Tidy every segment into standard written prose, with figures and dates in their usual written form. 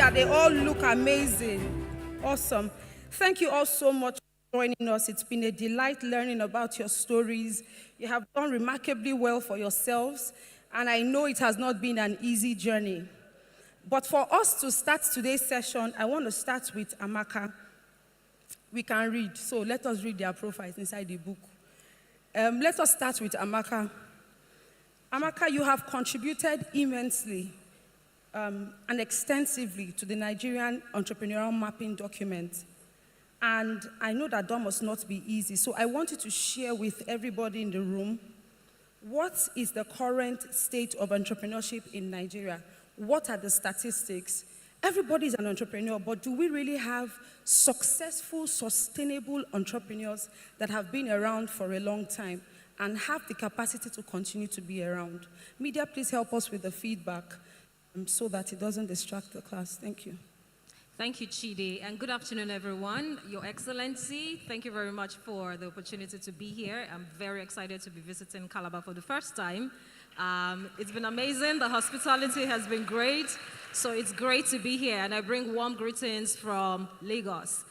that they all look amazing. Awesome. Thank you all so much for joining us. It's been a delight learning about your stories. You have done remarkably well for yourselves, and I know it has not been an easy journey. But for us to start today's session, I want to start with Amaka. We can read, so let us read their profiles inside the book. Let us start with Amaka. Amaka, you have contributed immensely and extensively to the Nigerian entrepreneurial mapping document. And I know that must not be easy, so I want you to share with everybody in the room what is the current state of entrepreneurship in Nigeria? What are the statistics? Everybody is an entrepreneur, but do we really have successful, sustainable entrepreneurs that have been around for a long time and have the capacity to continue to be around? Media, please help us with the feedback so that it doesn't distract the class. Thank you. Thank you, Chidi, and good afternoon, everyone. Your Excellency, thank you very much for the opportunity to be here. I'm very excited to be visiting Calabar for the first time. It's been amazing. The hospitality has been great, so it's great to be here, and I bring warm greetings from Lagos.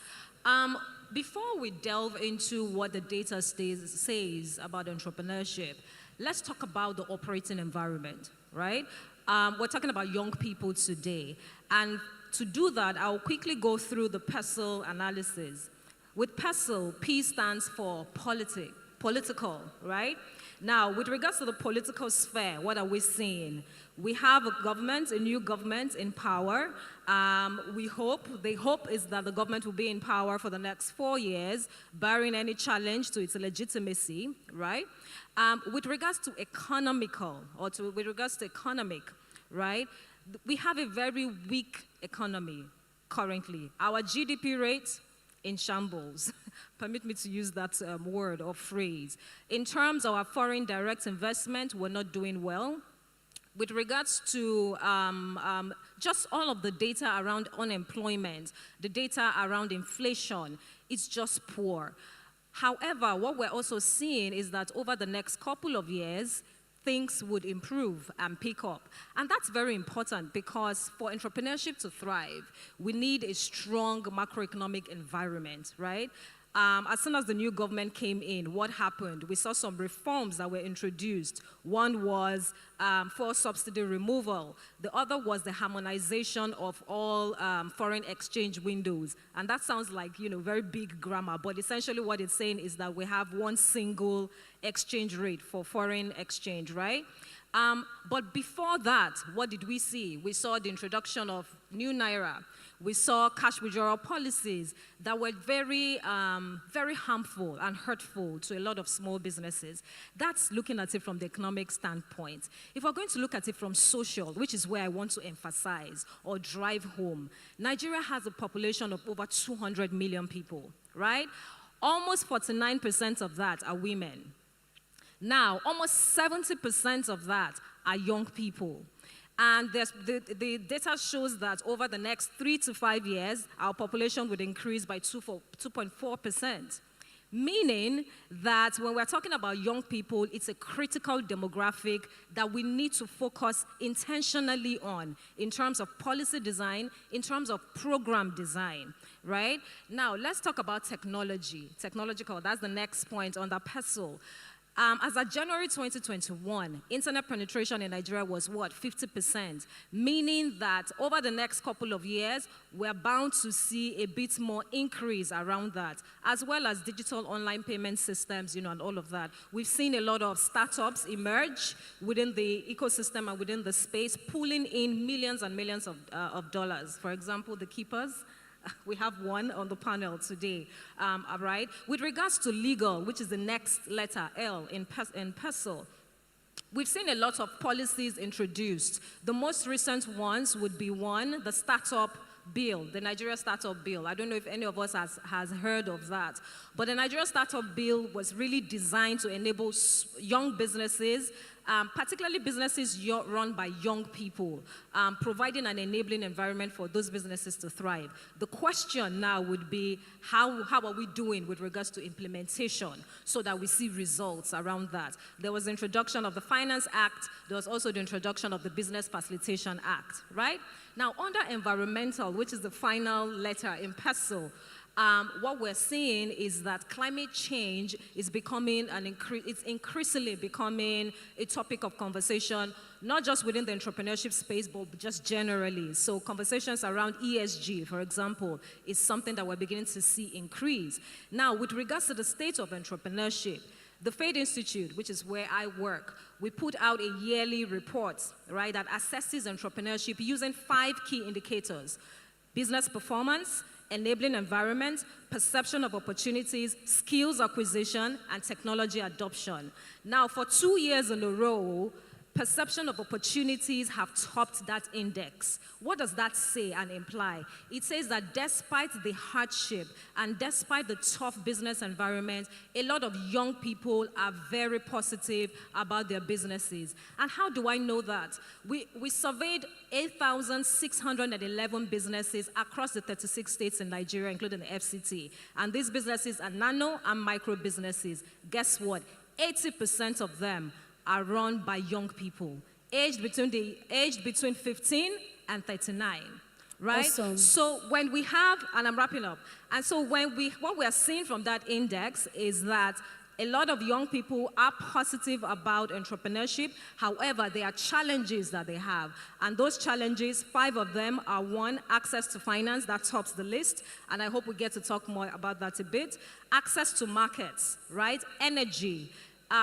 Before we delve into what the data says about entrepreneurship, let's talk about the operating environment, right? We're talking about young people today, and to do that, I'll quickly go through the PESEL analysis. With PESEL, P stands for political, right? Now, with regards to the political sphere, what are we seeing? We have a new government in power. The hope is that the government will be in power for the next 4 years, barring any challenge to its legitimacy, right? With regards to economic, right? We have a very weak economy currently. Our GDP rate in shambles. Permit me to use that word or phrase. In terms of our foreign direct investment, we're not doing well. With regards to just all of the data around unemployment, the data around inflation, it's just poor. However, what we're also seeing is that over the next couple of years, things would improve and pick up. And that's very important because for entrepreneurship to thrive, we need a strong macroeconomic environment, right? As soon as the new government came in, what happened? We saw some reforms that were introduced. One was for subsidy removal. The other was the harmonization of all foreign exchange windows. And that sounds like, very big grammar, but essentially what it's saying is that we have one single exchange rate for foreign exchange, right? But before that, what did we see? We saw the introduction of new Naira. We saw cash withdrawal policies that were very, very harmful and hurtful to a lot of small businesses. That's looking at it from the economic standpoint. If we're going to look at it from social, which is where I want to emphasize or drive home, Nigeria has a population of over 200 million people, right? Almost 49% of that are women. Now, almost 70% of that are young people. And the data shows that over the next 3 to 5 years, our population would increase by 2.4%. Meaning that when we're talking about young people, it's a critical demographic that we need to focus intentionally on in terms of policy design, in terms of program design, right? Now, let's talk about technology. Technological, that's the next point on the PESEL. As of January 2021, internet penetration in Nigeria was what, 50%, meaning that over the next couple of years, we're bound to see a bit more increase around that, as well as digital online payment systems, and all of that. We've seen a lot of startups emerge within the ecosystem and within the space, pulling in millions and millions of dollars. For example, the Keepers. We have one on the panel today, right? With regards to legal, which is the next letter, L in PESEL, we've seen a lot of policies introduced. The most recent ones would be one, the startup bill, the Nigeria Startup Bill. I don't know if any of us has heard of that. But the Nigeria Startup Bill was really designed to enable young businesses particularly businesses run by young people, providing an enabling environment for those businesses to thrive. The question now would be, how are we doing with regards to implementation so that we see results around that? There was the introduction of the Finance Act. There was also the introduction of the Business Facilitation Act, right? Now, under environmental, which is the final letter in PESO, what we're seeing is that climate change is becoming it's increasingly becoming a topic of conversation, not just within the entrepreneurship space, but just generally. So conversations around ESG, for example, is something that we're beginning to see increase. Now, with regards to the state of entrepreneurship, the Fade Institute, which is where I work, we put out a yearly report, right, that assesses entrepreneurship using 5 key indicators: business performance, enabling environment, perception of opportunities, skills acquisition, and technology adoption. Now, for 2 years in a row, perception of opportunities have topped that index. What does that say and imply? It says that despite the hardship and despite the tough business environment, a lot of young people are very positive about their businesses. And how do I know that? We surveyed 8,611 businesses across the 36 states in Nigeria, including the FCT. And these businesses are nano and micro businesses. Guess what? 80% of them are run by young people, aged between 15 and 39, right? Awesome. So when we have, and I'm wrapping up, and so what we are seeing from that index is that a lot of young people are positive about entrepreneurship. However, there are challenges that they have. And those challenges, 5 of them are: 1, access to finance, that tops the list. And I hope we get to talk more about that a bit. Access to markets, right? Energy.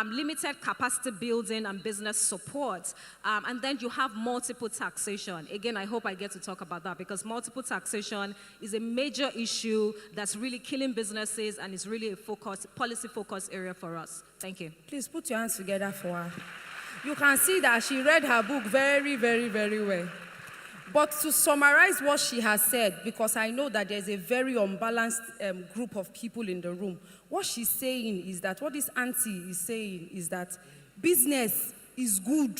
Limited capacity building and business support. And then you have multiple taxation. Again, I hope I get to talk about that, because multiple taxation is a major issue that's really killing businesses and is really a policy focus area for us. Thank you. Please put your hands together for her. You can see that she read her book very, very, very well. But to summarize what she has said, because I know that there's a very unbalanced group of people in the room, what she's saying is that, what this auntie is saying is that business is good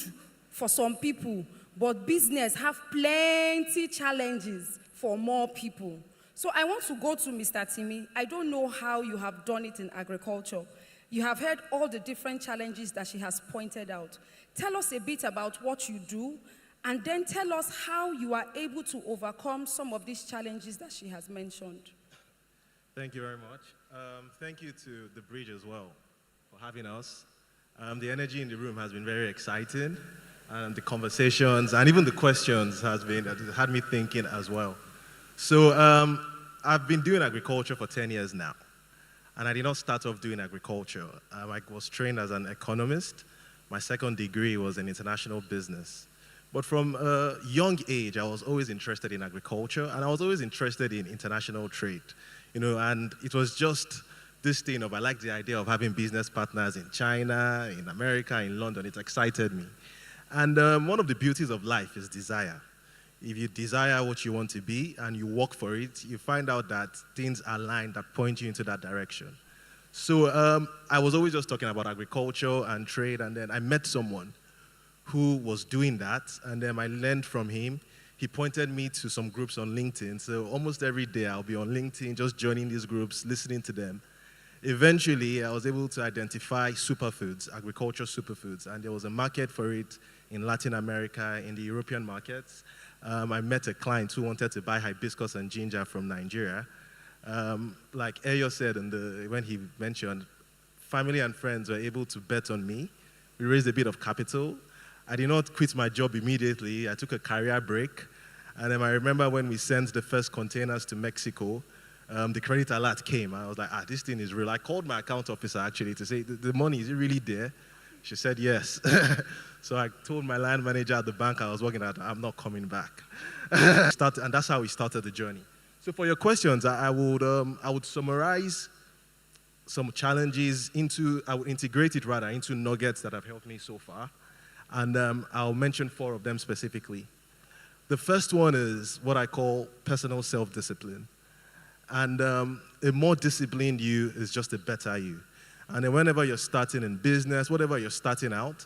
for some people, but business have plenty challenges for more people. So I want to go to Mr. Timi. I don't know how you have done it in agriculture. You have heard all the different challenges that she has pointed out. Tell us a bit about what you do, and then tell us how you are able to overcome some of these challenges that she has mentioned. Thank you very much. Thank you to The Bridge as well for having us. The energy in the room has been very exciting, and the conversations and even the questions had me thinking as well. So I've been doing agriculture for 10 years now, and I did not start off doing agriculture. I was trained as an economist. My second degree was in international business. But from a young age, I was always interested in agriculture, and I was always interested in international trade. And it was just this thing of, I like the idea of having business partners in China, in America, in London. It excited me. And one of the beauties of life is desire. If you desire what you want to be and you work for it, you find out that things align that point you into that direction. So I was always just talking about agriculture and trade, and then I met someone who was doing that, and then I learned from him. He pointed me to some groups on LinkedIn, so almost every day I'll be on LinkedIn just joining these groups, listening to them. Eventually, I was able to identify superfoods, agricultural superfoods, and there was a market for it in Latin America, in the European markets. I met a client who wanted to buy hibiscus and ginger from Nigeria. Like Eyo said when he mentioned, family and friends were able to bet on me. We raised a bit of capital. I did not quit my job immediately. I took a career break. And then I remember when we sent the first containers to Mexico, the credit alert came. I was like, this thing is real. I called my account officer actually to say, the money, is it really there? She said yes. So I told my line manager at the bank I was working at, I'm not coming back. And that's how we started the journey. So for your questions, I would summarize some challenges I would integrate it rather into nuggets that have helped me so far. And I'll mention 4 of them specifically. The first one is what I call personal self-discipline. And a more disciplined you is just a better you. And then whenever you're starting in business, whatever you're starting out,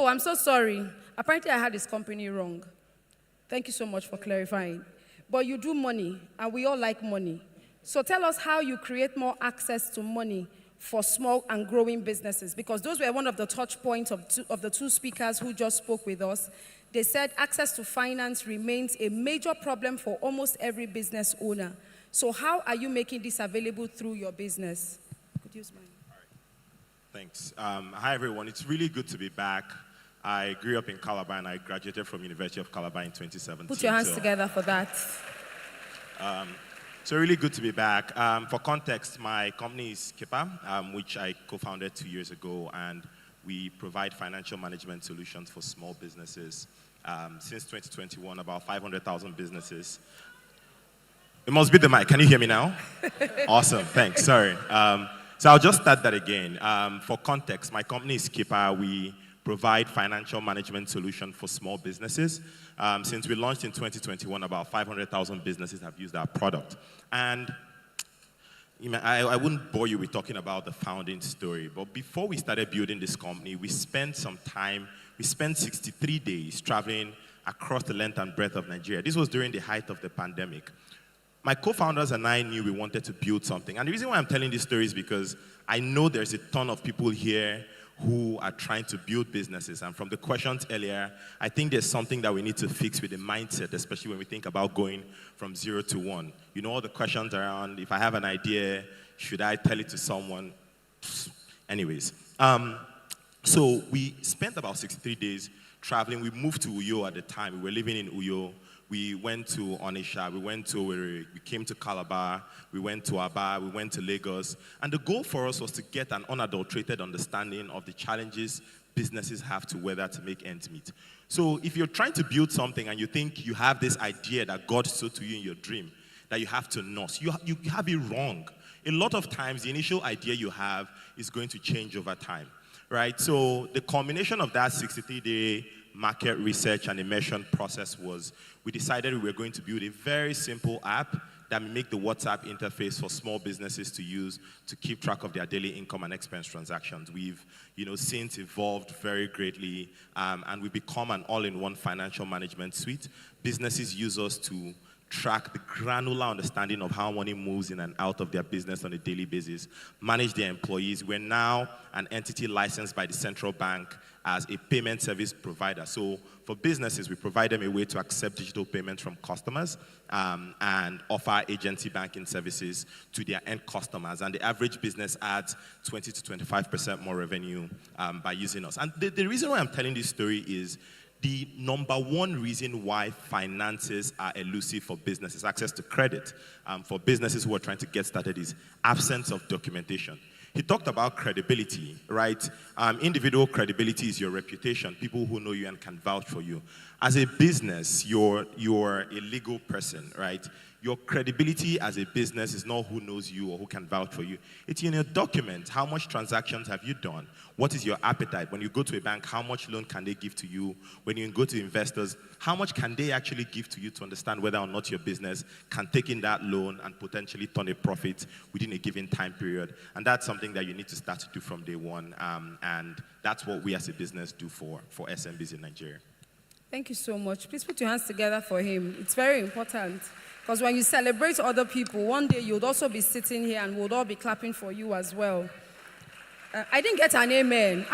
Oh, I'm so sorry. Apparently, I had this company wrong. Thank you so much for clarifying. But you do money, and we all like money. So tell us how you create more access to money for small and growing businesses, because those were one of the touch points of the two speakers who just spoke with us. They said access to finance remains a major problem for almost every business owner. So how are you making this available through your business? Could you use mine? Thanks. Hi, everyone. It's really good to be back. I grew up in Calabar, and I graduated from University of Calabar in 2017. Put your hands together for that. So really good to be back. For context, my company is Kipper, which I co-founded 2 years ago, and we provide financial management solutions for small businesses. Since 2021, about 500,000 businesses. It must be the mic. Can you hear me now? Awesome. Thanks. Sorry. So I'll just start that again. For context, my company is Kipper. We provide financial management solution for small businesses. Since we launched in 2021, about 500,000 businesses have used our product. And I wouldn't bore you with talking about the founding story, but before we started building this company, we spent 63 days traveling across the length and breadth of Nigeria. This was during the height of the pandemic. My co-founders and I knew we wanted to build something. And the reason why I'm telling this story is because I know there's a ton of people here who are trying to build businesses. And from the questions earlier, I think there's something that we need to fix with the mindset, especially when we think about going from 0 to 1. You know, all the questions around, if I have an idea, should I tell it to someone? Anyways. So we spent about 63 days traveling. We moved to Uyo at the time. We were living in Uyo. We went to Onisha, we went to Owerri, we came to Calabar, we went to Aba, we went to Lagos. And the goal for us was to get an unadulterated understanding of the challenges businesses have to weather to make ends meet. So if you're trying to build something and you think you have this idea that God showed to you in your dream, that you have to nurse, you have it wrong. A lot of times, the initial idea you have is going to change over time, right? So the combination of that 63-day market research and immersion process was we decided we were going to build a very simple app that will make the WhatsApp interface for small businesses to use to keep track of their daily income and expense transactions. We've since evolved very greatly, and we've become an all-in-one financial management suite. Businesses use us to track the granular understanding of how money moves in and out of their business on a daily basis, manage their employees. We're now an entity licensed by the central bank as a payment service provider. So for businesses, we provide them a way to accept digital payments from customers and offer agency banking services to their end customers. And the average business adds 20 to 25% more revenue by using us. And the reason why I'm telling this story is the number one reason why finances are elusive for businesses, access to credit for businesses who are trying to get started, is absence of documentation. He talked about credibility, right? Individual credibility is your reputation, people who know you and can vouch for you. As a business, you're a legal person, right? Your credibility as a business is not who knows you or who can vouch for you. It's in your document. How much transactions have you done? What is your appetite? When you go to a bank, how much loan can they give to you? When you go to investors, how much can they actually give to you to understand whether or not your business can take in that loan and potentially turn a profit within a given time period? And that's something that you need to start to do from day one. And that's what we as a business do for SMBs in Nigeria. Thank you so much. Please put your hands together for him. It's very important. Because when you celebrate other people, one day you'll also be sitting here and we'll all be clapping for you as well. I didn't get an amen. Okay.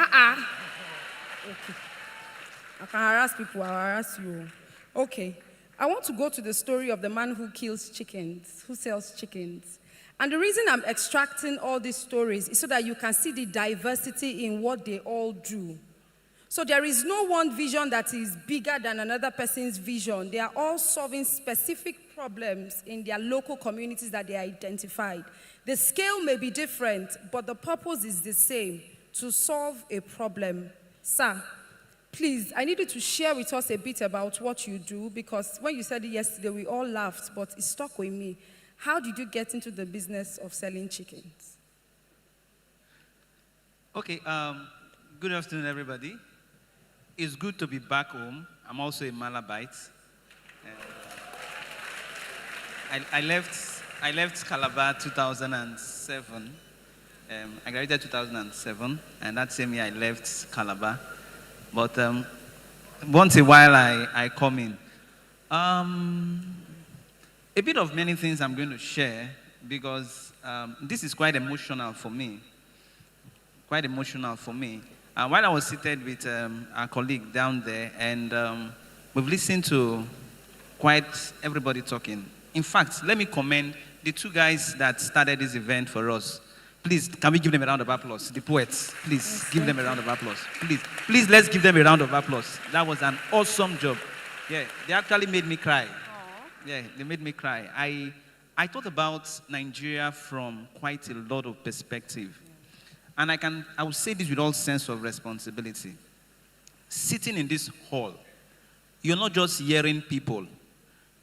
I can harass people, I'll harass you. Okay. I want to go to the story of the man who kills chickens, who sells chickens. And the reason I'm extracting all these stories is so that you can see the diversity in what they all do. So there is no one vision that is bigger than another person's vision. They are all solving specific problems in their local communities that they identified. The scale may be different, but the purpose is the same, to solve a problem. Sir, please, I need you to share with us a bit about what you do, because when you said it yesterday, we all laughed, but it stuck with me. How did you get into the business of selling chickens? Okay, good afternoon, everybody. It's good to be back home. I'm also a Malabite. I left Calabar 2007. I graduated 2007, and that same year I left Calabar. But once in a while, I come in. A bit of many things I'm going to share because this is quite emotional for me. Quite emotional for me. While I was seated with our colleague down there, and we've listened to quite everybody talking. In fact, let me commend the two guys that started this event for us. Please, can we give them a round of applause? The poets, please give them a round of applause. Please, let's give them a round of applause. That was an awesome job. Yeah, they actually made me cry. Aww. Yeah, they made me cry. I thought about Nigeria from quite a lot of perspective. And I would say this with all sense of responsibility. Sitting in this hall, you're not just hearing people.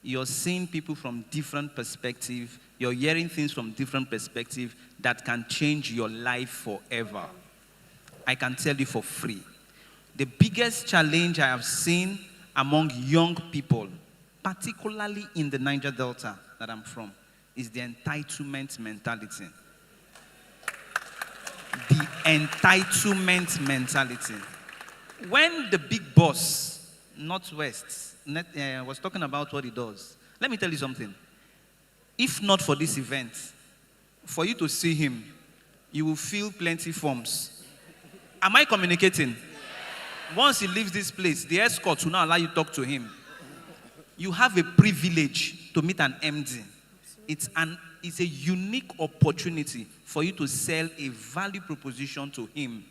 You're seeing people from different perspectives. You're hearing things from different perspectives that can change your life forever. I can tell you for free. The biggest challenge I have seen among young people, particularly in the Niger Delta that I'm from, is the entitlement mentality. The entitlement mentality. When the big boss, Northwest, was talking about what he does, let me tell you something. If not for this event, for you to see him, you will fill plenty forms. Am I communicating? Once he leaves this place, the escort will not allow you to talk to him. You have a privilege to meet an MD. It's a unique opportunity for you to sell a value proposition to him.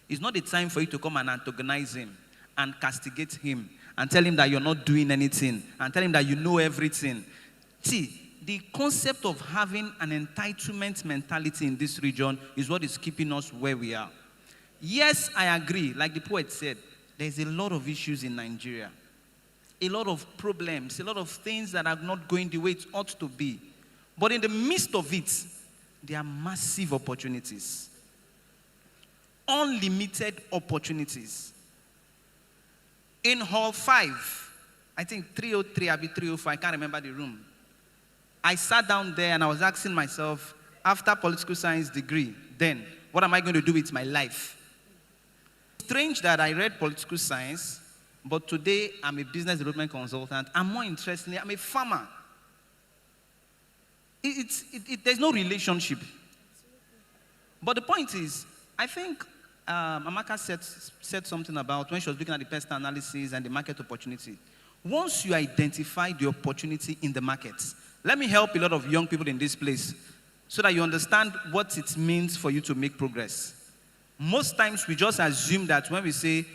It's not the time for you to come and antagonize him and castigate him and tell him that you're not doing anything and tell him that you know everything. See, the concept of having an entitlement mentality in this region is what is keeping us where we are. Yes, I agree. Like the poet said, there's a lot of issues in Nigeria. A lot of problems, a lot of things that are not going the way it ought to be. But in the midst of it, there are massive opportunities. Unlimited opportunities. In Hall 5, I think 303, I'll be 304, I can't remember the room. I sat down there and I was asking myself, after political science degree, then what am I going to do with my life? Strange that I read political science, but today I'm a business development consultant. And more interestingly, I'm a farmer. There's no relationship. But the point is, I think Amaka said something about when she was looking at the pest analysis and the market opportunity. Once you identify the opportunity in the markets, let me help a lot of young people in this place so that you understand what it means for you to make progress. Most times we just assume that when we say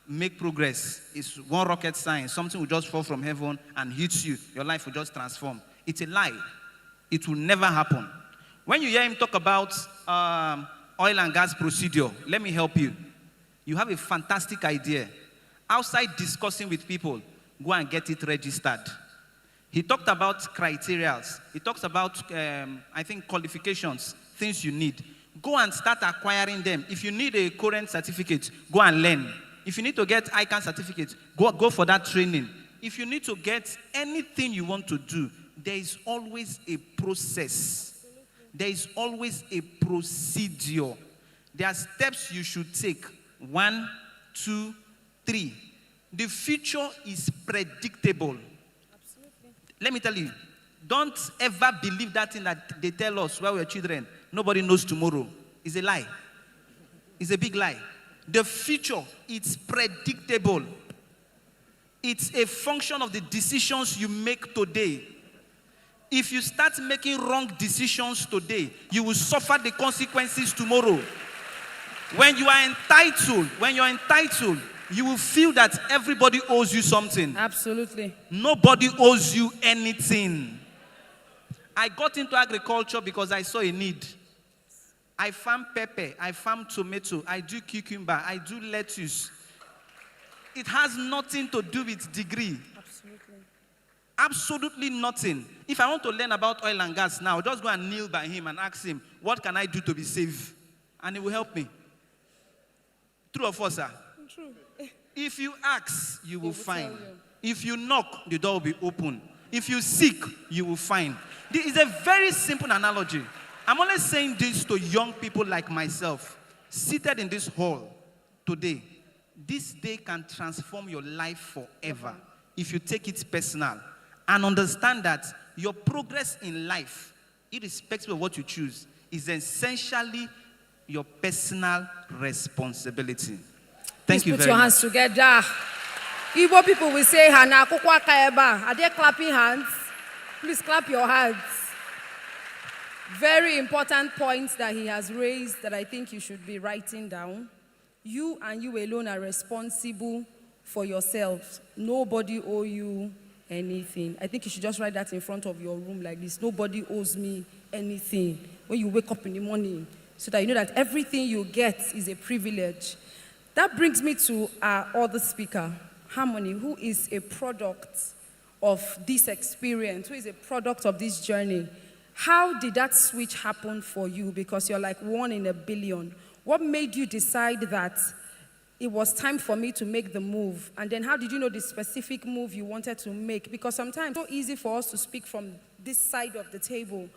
make progress, it's one rocket science, something will just fall from heaven and hit you, your life will just transform. It's a lie. It will never happen. When you hear him talk about oil and gas procedure, let me help you. You have a fantastic idea. Outside discussing with people, go and get it registered. He talked about criteria. He talks about, I think, qualifications, things you need. Go and start acquiring them. If you need a current certificate, go and learn. If you need to get ICANN certificate, go for that training. If you need to get anything you want to do, there is always a process. There is always a procedure. There are steps you should take. 1, 2, 3. The future is predictable. Absolutely. Let me tell you, don't ever believe that thing that they tell us while we're children. Nobody knows tomorrow. It's a lie. It's a big lie. The future, it's predictable. It's a function of the decisions you make today. If you start making wrong decisions today, you will suffer the consequences tomorrow. When you're entitled, you will feel that everybody owes you something. Absolutely. Nobody owes you anything. I got into agriculture because I saw a need. I farm pepper, I farm tomato, I do cucumber, I do lettuce. It has nothing to do with degree. Absolutely. Absolutely nothing. If I want to learn about oil and gas now, just go and kneel by him and ask him, what can I do to be safe? And he will help me. True or false, sir? True. If you ask, you will find. You. If you knock, the door will be open. If you seek, you will find. This is a very simple analogy. I'm only saying this to young people like myself, seated in this hall today. this day can transform your life forever if you take it personal and understand that your progress in life, irrespective of what you choose, is essentially your personal responsibility. Thank you Please put very your much. hands together. Igbo people will say, Hana kukwa kaeba. Are they clapping hands? Please clap your hands. Very important points that he has raised that I think you should be writing down. You and you alone are responsible for yourselves. Nobody owes you anything. I think you should just write that in front of your room like this. Nobody owes me anything. When you wake up in the morning, so that you know that everything you get is a privilege. That brings me to our other speaker, Harmony, who is a product of this experience, who is a product of this journey. How did that switch happen for you? Because you're like 1 in a billion. What made you decide that it was time for me to make the move? And then how did you know the specific move you wanted to make? Because sometimes it's so easy for us to speak from this side of the table.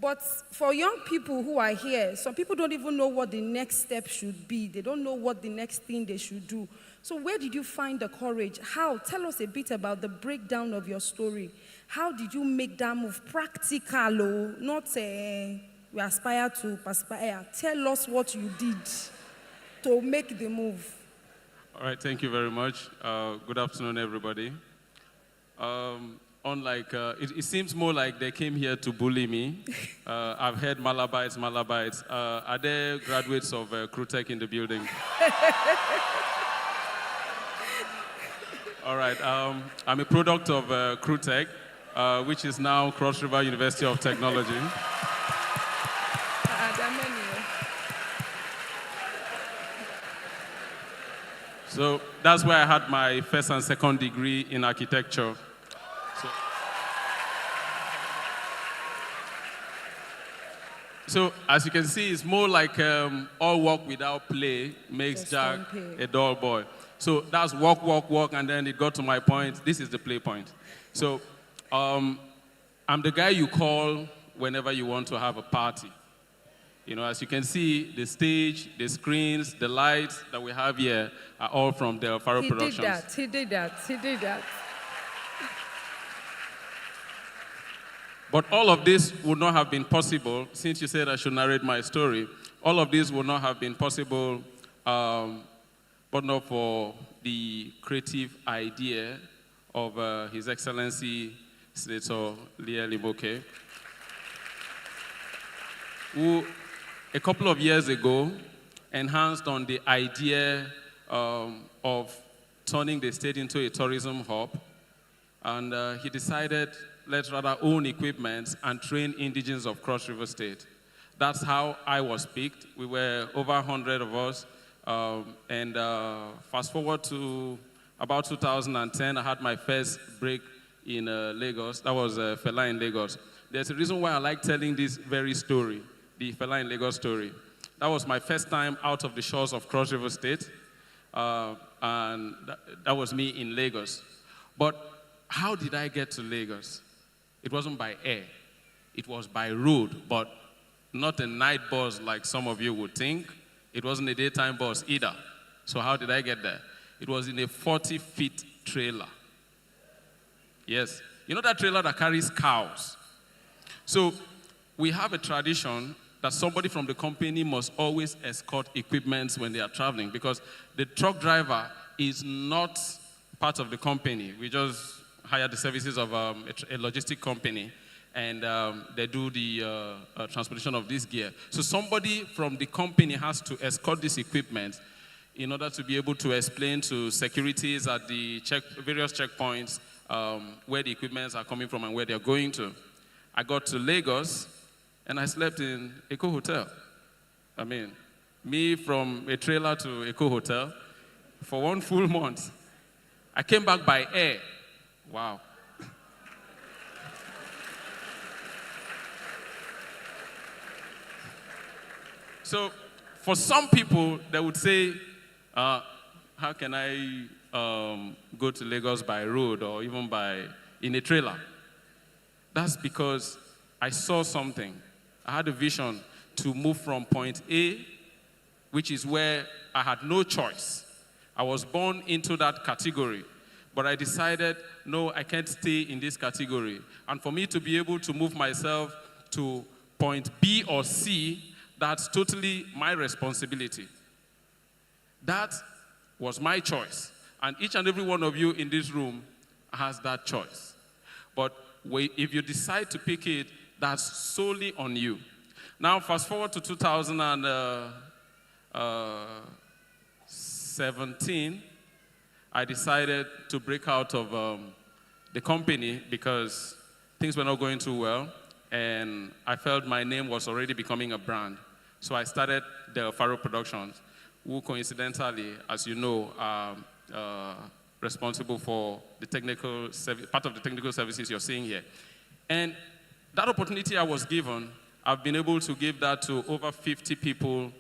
But for young people who are here, some people don't even know what the next step should be. They don't know what the next thing they should do. So where did you find the courage? How? Tell us a bit about the breakdown of your story. How did you make that move? Practical, not we aspire to perspire. Tell us what you did to make the move. All right, thank you very much. Good afternoon, everybody. It seems more like they came here to bully me. I've heard Malabites. Are there graduates of Crutech in the building? All right, I'm a product of Crutech, which is now Cross River University of Technology. There are many. So that's where I had my first and second degree in architecture. So as you can see, it's more like all work without play makes Just Jack don't pay. a dull boy. So that's work, and then it got to my point. This is the play point. So I'm the guy you call whenever you want to have a party. You know, as you can see, the stage, the screens, the lights that we have here are all from Del Faro Productions. He did that. But all of this would not have been possible, since you said I should narrate my story, all of this would not have been possible but not for the creative idea of His Excellency Senator Leah Liboke, who a couple of years ago enhanced on the idea of turning the state into a tourism hub. And he decided, let's rather own equipment and train indigenes of Cross River State. That's how I was picked. We were over 100 of us. Fast forward to about 2010, I had my first break in Lagos. That was Fela in Lagos. There's a reason why I like telling this very story, the Fela in Lagos story. That was my first time out of the shores of Cross River State. And that was me in Lagos. But how did I get to Lagos? It wasn't by air. It was by road, but not a night bus like some of you would think. It wasn't a daytime bus either. So how did I get there? It was in a 40-feet trailer. Yes. You know that trailer that carries cows? So we have a tradition that somebody from the company must always escort equipment when they are traveling, because the truck driver is not part of the company. We just hire the services of a logistic company, and they do the transportation of this gear. So somebody from the company has to escort this equipment in order to be able to explain to securities at the various checkpoints where the equipments are coming from and where they're going to. I got to Lagos, and I slept in Eco Hotel. I mean, me from a trailer to Eco Hotel for 1 full month. I came back by air. Wow. So for some people, they would say, how can I go to Lagos by road or even in a trailer? That's because I saw something. I had a vision to move from point A, which is where I had no choice. I was born into that category. But I decided, no, I can't stay in this category. And for me to be able to move myself to point B or C, that's totally my responsibility. That was my choice. And each and every one of you in this room has that choice. But if you decide to pick it, that's solely on you. Now, fast forward to 2017, I decided to break out of the company because things were not going too well, and I felt my name was already becoming a brand. So I started the Faro Productions, who coincidentally, as you know, are responsible for the technical part of the technical services you're seeing here. And that opportunity I was given, I've been able to give that to over 50 people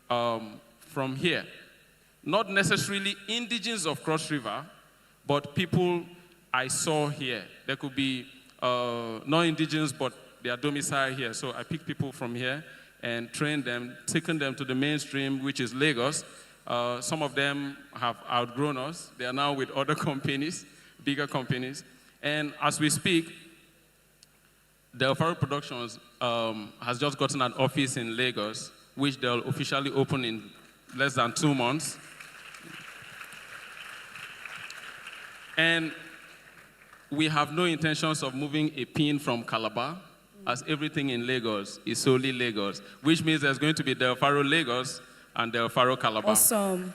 from here. Not necessarily indigenes of Cross River, but people I saw here. There could be non-indigenes, but they are domiciled here. So I picked people from here and trained them, taken them to the mainstream, which is Lagos. Some of them have outgrown us. They are now with other companies, bigger companies. And as we speak, the Faro Productions has just gotten an office in Lagos, which they'll officially open in less than 2 months. And we have no intentions of moving a pin from Calabar, as everything in Lagos is solely Lagos, which means there's going to be Del Faro Lagos and Del Faro Calabar. Awesome.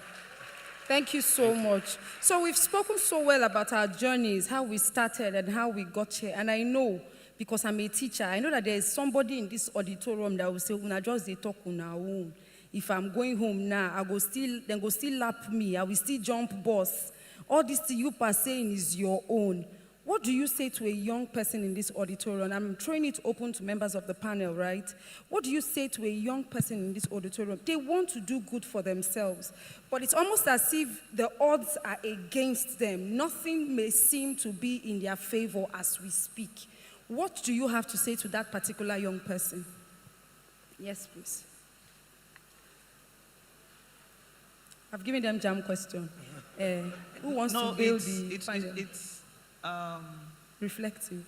Thank you so much. So we've spoken so well about our journeys, how we started and how we got here. And I know, because I'm a teacher, I know that there is somebody in this auditorium that will say, "Una just they talk una own. If I'm going home now, then go still lap me. I will still jump bus. All this thing you are saying is your own." What do you say to a young person in this auditorium? I'm throwing it open to members of the panel, right? What do you say to a young person in this auditorium? They want to do good for themselves, but it's almost as if the odds are against them. Nothing may seem to be in their favor as we speak. What do you have to say to that particular young person? Yes, please. I've given them jam question. Who wants to build it's reflective?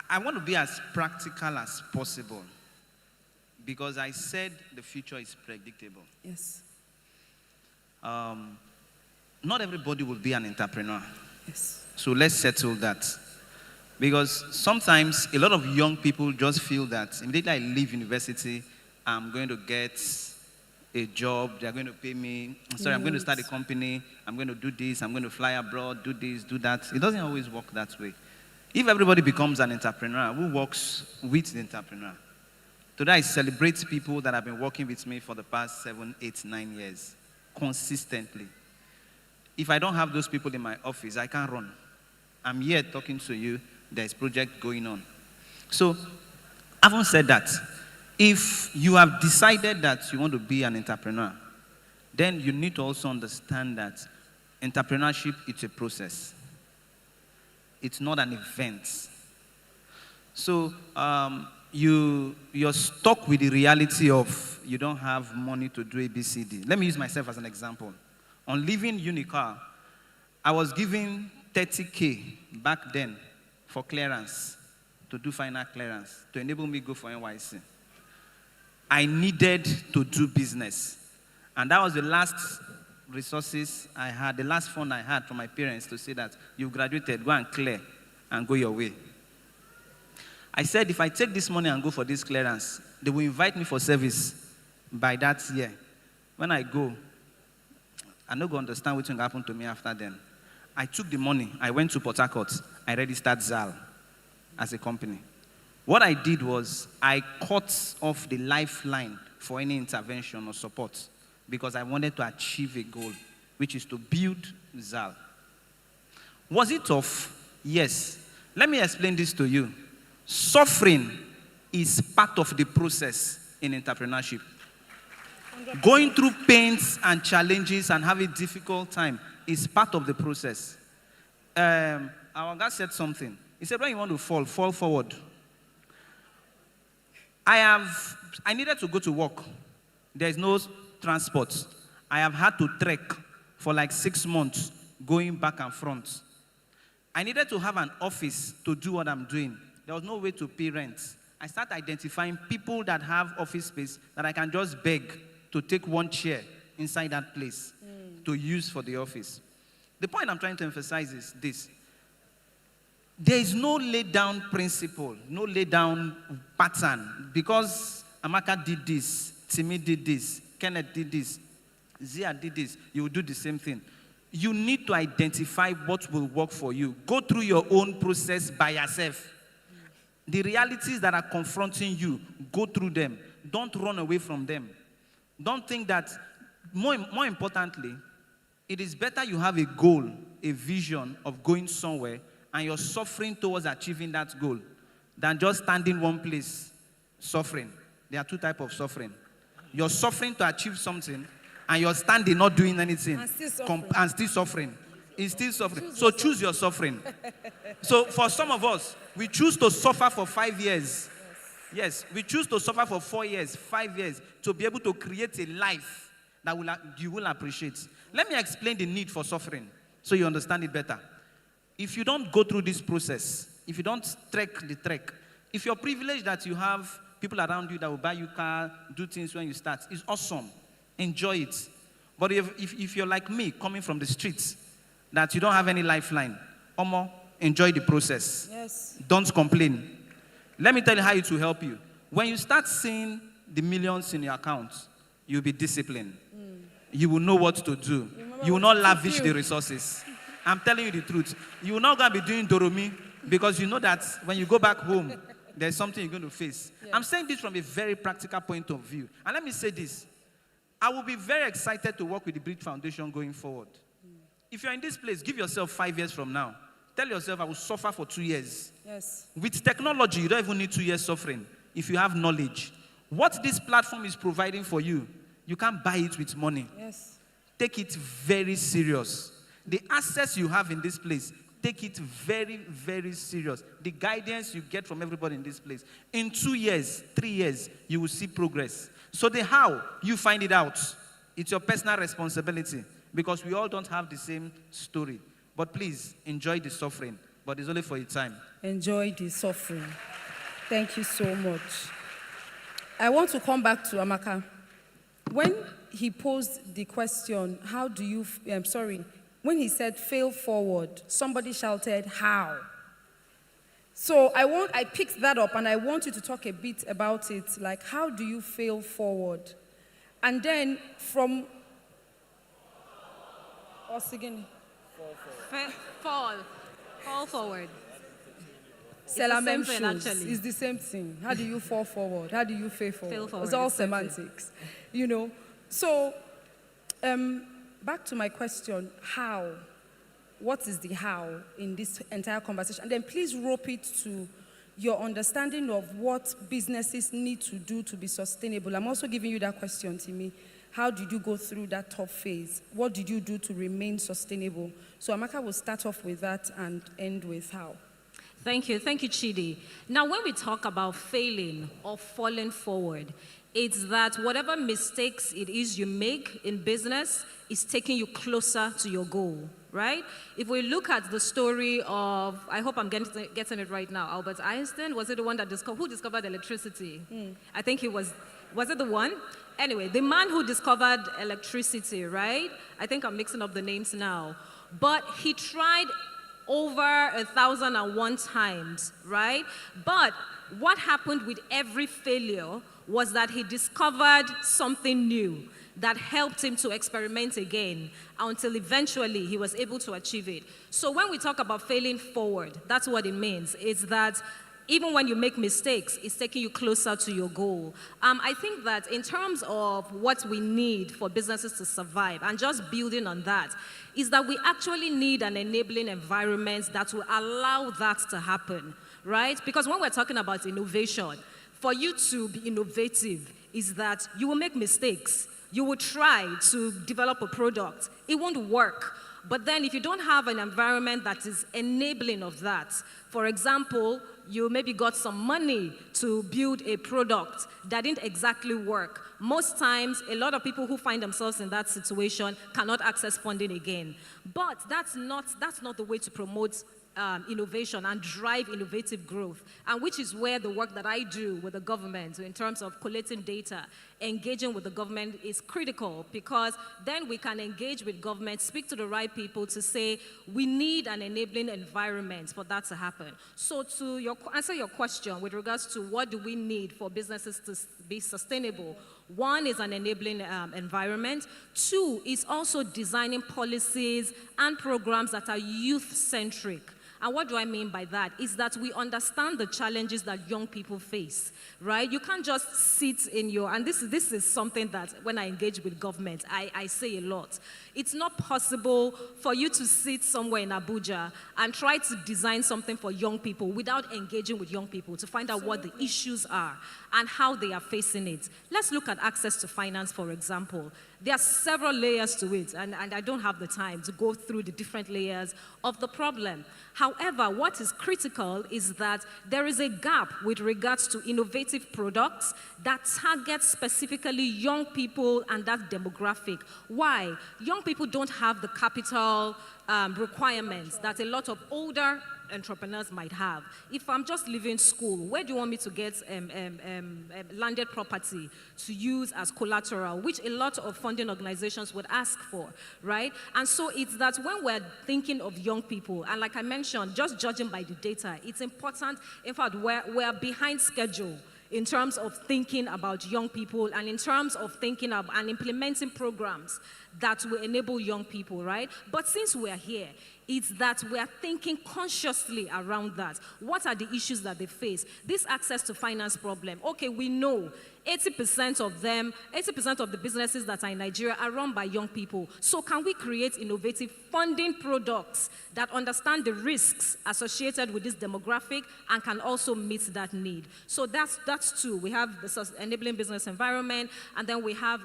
I want to be as practical as possible because I said the future is predictable. Yes. Not everybody will be an entrepreneur. Yes. So let's settle that. Because sometimes a lot of young people just feel that immediately I leave university, I'm going to get a job, they're going to pay me. I'm going to start a company, I'm going to do this, I'm going to fly abroad, do this, do that. It doesn't always work that way. If everybody becomes an entrepreneur, who works with the entrepreneur? Today I celebrate people that have been working with me for the past 7, 8, 9 years, consistently. If I don't have those people in my office, I can't run. I'm here talking to you, there's a project going on. So, having said that, if you have decided that you want to be an entrepreneur, then you need to also understand that entrepreneurship is a process. It's not an event. So you're stuck with the reality of you don't have money to do ABCD. Let me use myself as an example. On leaving Unicar, I was given 30K back then for clearance, to do final clearance, to enable me to go for NYC. I needed to do business. And that was the last resources I had, the last fund I had from my parents to say that you've graduated, go and clear and go your way. I said, if I take this money and go for this clearance, they will invite me for service by that year. When I go, I'm not going to understand what will happen to me after then. I took the money, I went to Port Harcourt, I registered ZAL as a company. What I did was I cut off the lifeline for any intervention or support because I wanted to achieve a goal, which is to build ZAL. Was it tough? Yes. Let me explain this to you. Suffering is part of the process in entrepreneurship. 100%. Going through pains and challenges and having a difficult time is part of the process. Our guy said something. He said, when you want to fall forward. I needed to go to work. There is no transport. I have had to trek for like 6 months, going back and front. I needed to have an office to do what I'm doing. There was no way to pay rent. I started identifying people that have office space that I can just beg to take one chair inside that place to use for the office. The point I'm trying to emphasize is this. There is no lay-down principle, no lay-down pattern. Because Amaka did this, Timmy did this, Kenneth did this, Zia did this, you will do the same thing. You need to identify what will work for you. Go through your own process by yourself. The realities that are confronting you, go through them. Don't run away from them. Don't think that, more importantly, it is better you have a goal, a vision of going somewhere, and you're suffering towards achieving that goal, than just standing one place, suffering. There are two types of suffering. You're suffering to achieve something, and you're standing not doing anything. And still suffering. It's still suffering. So choose your suffering. So for some of us, we choose to suffer for 5 years. Yes, we choose to suffer for 4 years, 5 years, to be able to create a life that you will appreciate. Let me explain the need for suffering so you understand it better. If you don't go through this process, if you don't trek the trek, if you're privileged that you have people around you that will buy you a car, do things when you start, it's awesome. Enjoy it. But if you're like me, coming from the streets, that you don't have any lifeline, Omo, enjoy the process. Yes. Don't complain. Let me tell you how it will help you. When you start seeing the millions in your account, you'll be disciplined. You will know what to do. You will not lavish the resources. I'm telling you the truth. You will not going to be doing Doromi because you know that when you go back home, there's something you're going to face. Yeah. I'm saying this from a very practical point of view. And let me say this. I will be very excited to work with the Bridge Foundation going forward. If you're in this place, give yourself 5 years from now. Tell yourself, I will suffer for 2 years. Yes. With technology, you don't even need 2 years suffering if you have knowledge. What this platform is providing for you, you can't buy it with money. Yes. Take it very serious. The access you have in this place, take it very, very serious. The guidance you get from everybody in this place. In 2 years, 3 years, you will see progress. So the how, you find it out. It's your personal responsibility because we all don't have the same story. But please, enjoy the suffering. But it's only for a time. Enjoy the suffering. Thank you so much. I want to come back to Amaka. When he posed the question, how do you, when he said fail forward, somebody shouted, how? So I picked that up and I want you to talk a bit about it, like how do you fail forward? And then from, what's again? Fall forward. Selamem It's the same thing, shows. actually. It's the same thing. How do you fall forward? How do you fail forward? Fail forward, It's all it's the same thing. semantics, you know. So, back to my question, how? What is the how in this entire conversation? And then please rope it to your understanding of what businesses need to do to be sustainable. I'm also giving you that question, Timmy. How did you go through that tough phase? What did you do to remain sustainable? So Amaka will start off with that and end with how. Thank you, Chidi. Now, when we talk about failing or falling forward, it's that whatever mistakes it is you make in business is taking you closer to your goal, right? If we look at the story of, I hope I'm getting it right now, Albert Einstein, was it the one that who discovered electricity? I think he was it the one? Anyway, the man who discovered electricity, right? I think I'm mixing up the names now. But he tried over 1,001 times, right? But what happened with every failure was that he discovered something new that helped him to experiment again until eventually he was able to achieve it. So when we talk about failing forward, that's what it means. It's that even when you make mistakes, it's taking you closer to your goal. I think that in terms of what we need for businesses to survive, and just building on that, is that we actually need an enabling environment that will allow that to happen, right? Because when we're talking about innovation, for you to be innovative is that you will make mistakes. You will try to develop a product. It won't work. But then if you don't have an environment that is enabling of that, for example, you maybe got some money to build a product that didn't exactly work. Most times, a lot of people who find themselves in that situation cannot access funding again. But that's not the way to promote innovation and drive innovative growth, and which is where the work that I do with the government in terms of collating data, engaging with the government is critical, because then we can engage with government, speak to the right people to say we need an enabling environment for that to happen. So to answer your question with regards to what do we need for businesses to be sustainable, one is an enabling environment. Two is also designing policies and programs that are youth-centric. And what do I mean by that? Is that we understand the challenges that young people face, right? You can't just sit in your, and this is something that when I engage with government, I say a lot. It's not possible for you to sit somewhere in Abuja and try to design something for young people without engaging with young people to find out what the issues are and how they are facing it. Let's look at access to finance, for example. There are several layers to it, and I don't have the time to go through the different layers of the problem. However, what is critical is that there is a gap with regards to innovative products that target specifically young people and that demographic. Why? Young people don't have the capital requirements that a lot of older entrepreneurs might have. If I'm just leaving school, where do you want me to get landed property to use as collateral, which a lot of funding organizations would ask for, right? And so it's that when we're thinking of young people, and like I mentioned, just judging by the data, it's important. In fact, we're behind schedule in terms of thinking about young people and in terms of thinking of and implementing programs that will enable young people, right? But since we're here, it's that we're thinking consciously around that. What are the issues that they face? This access to finance problem. Okay, we know 80% of them, 80% of the businesses that are in Nigeria are run by young people. So can we create innovative funding products that understand the risks associated with this demographic and can also meet that need? So that's two. We have the enabling business environment, and then we have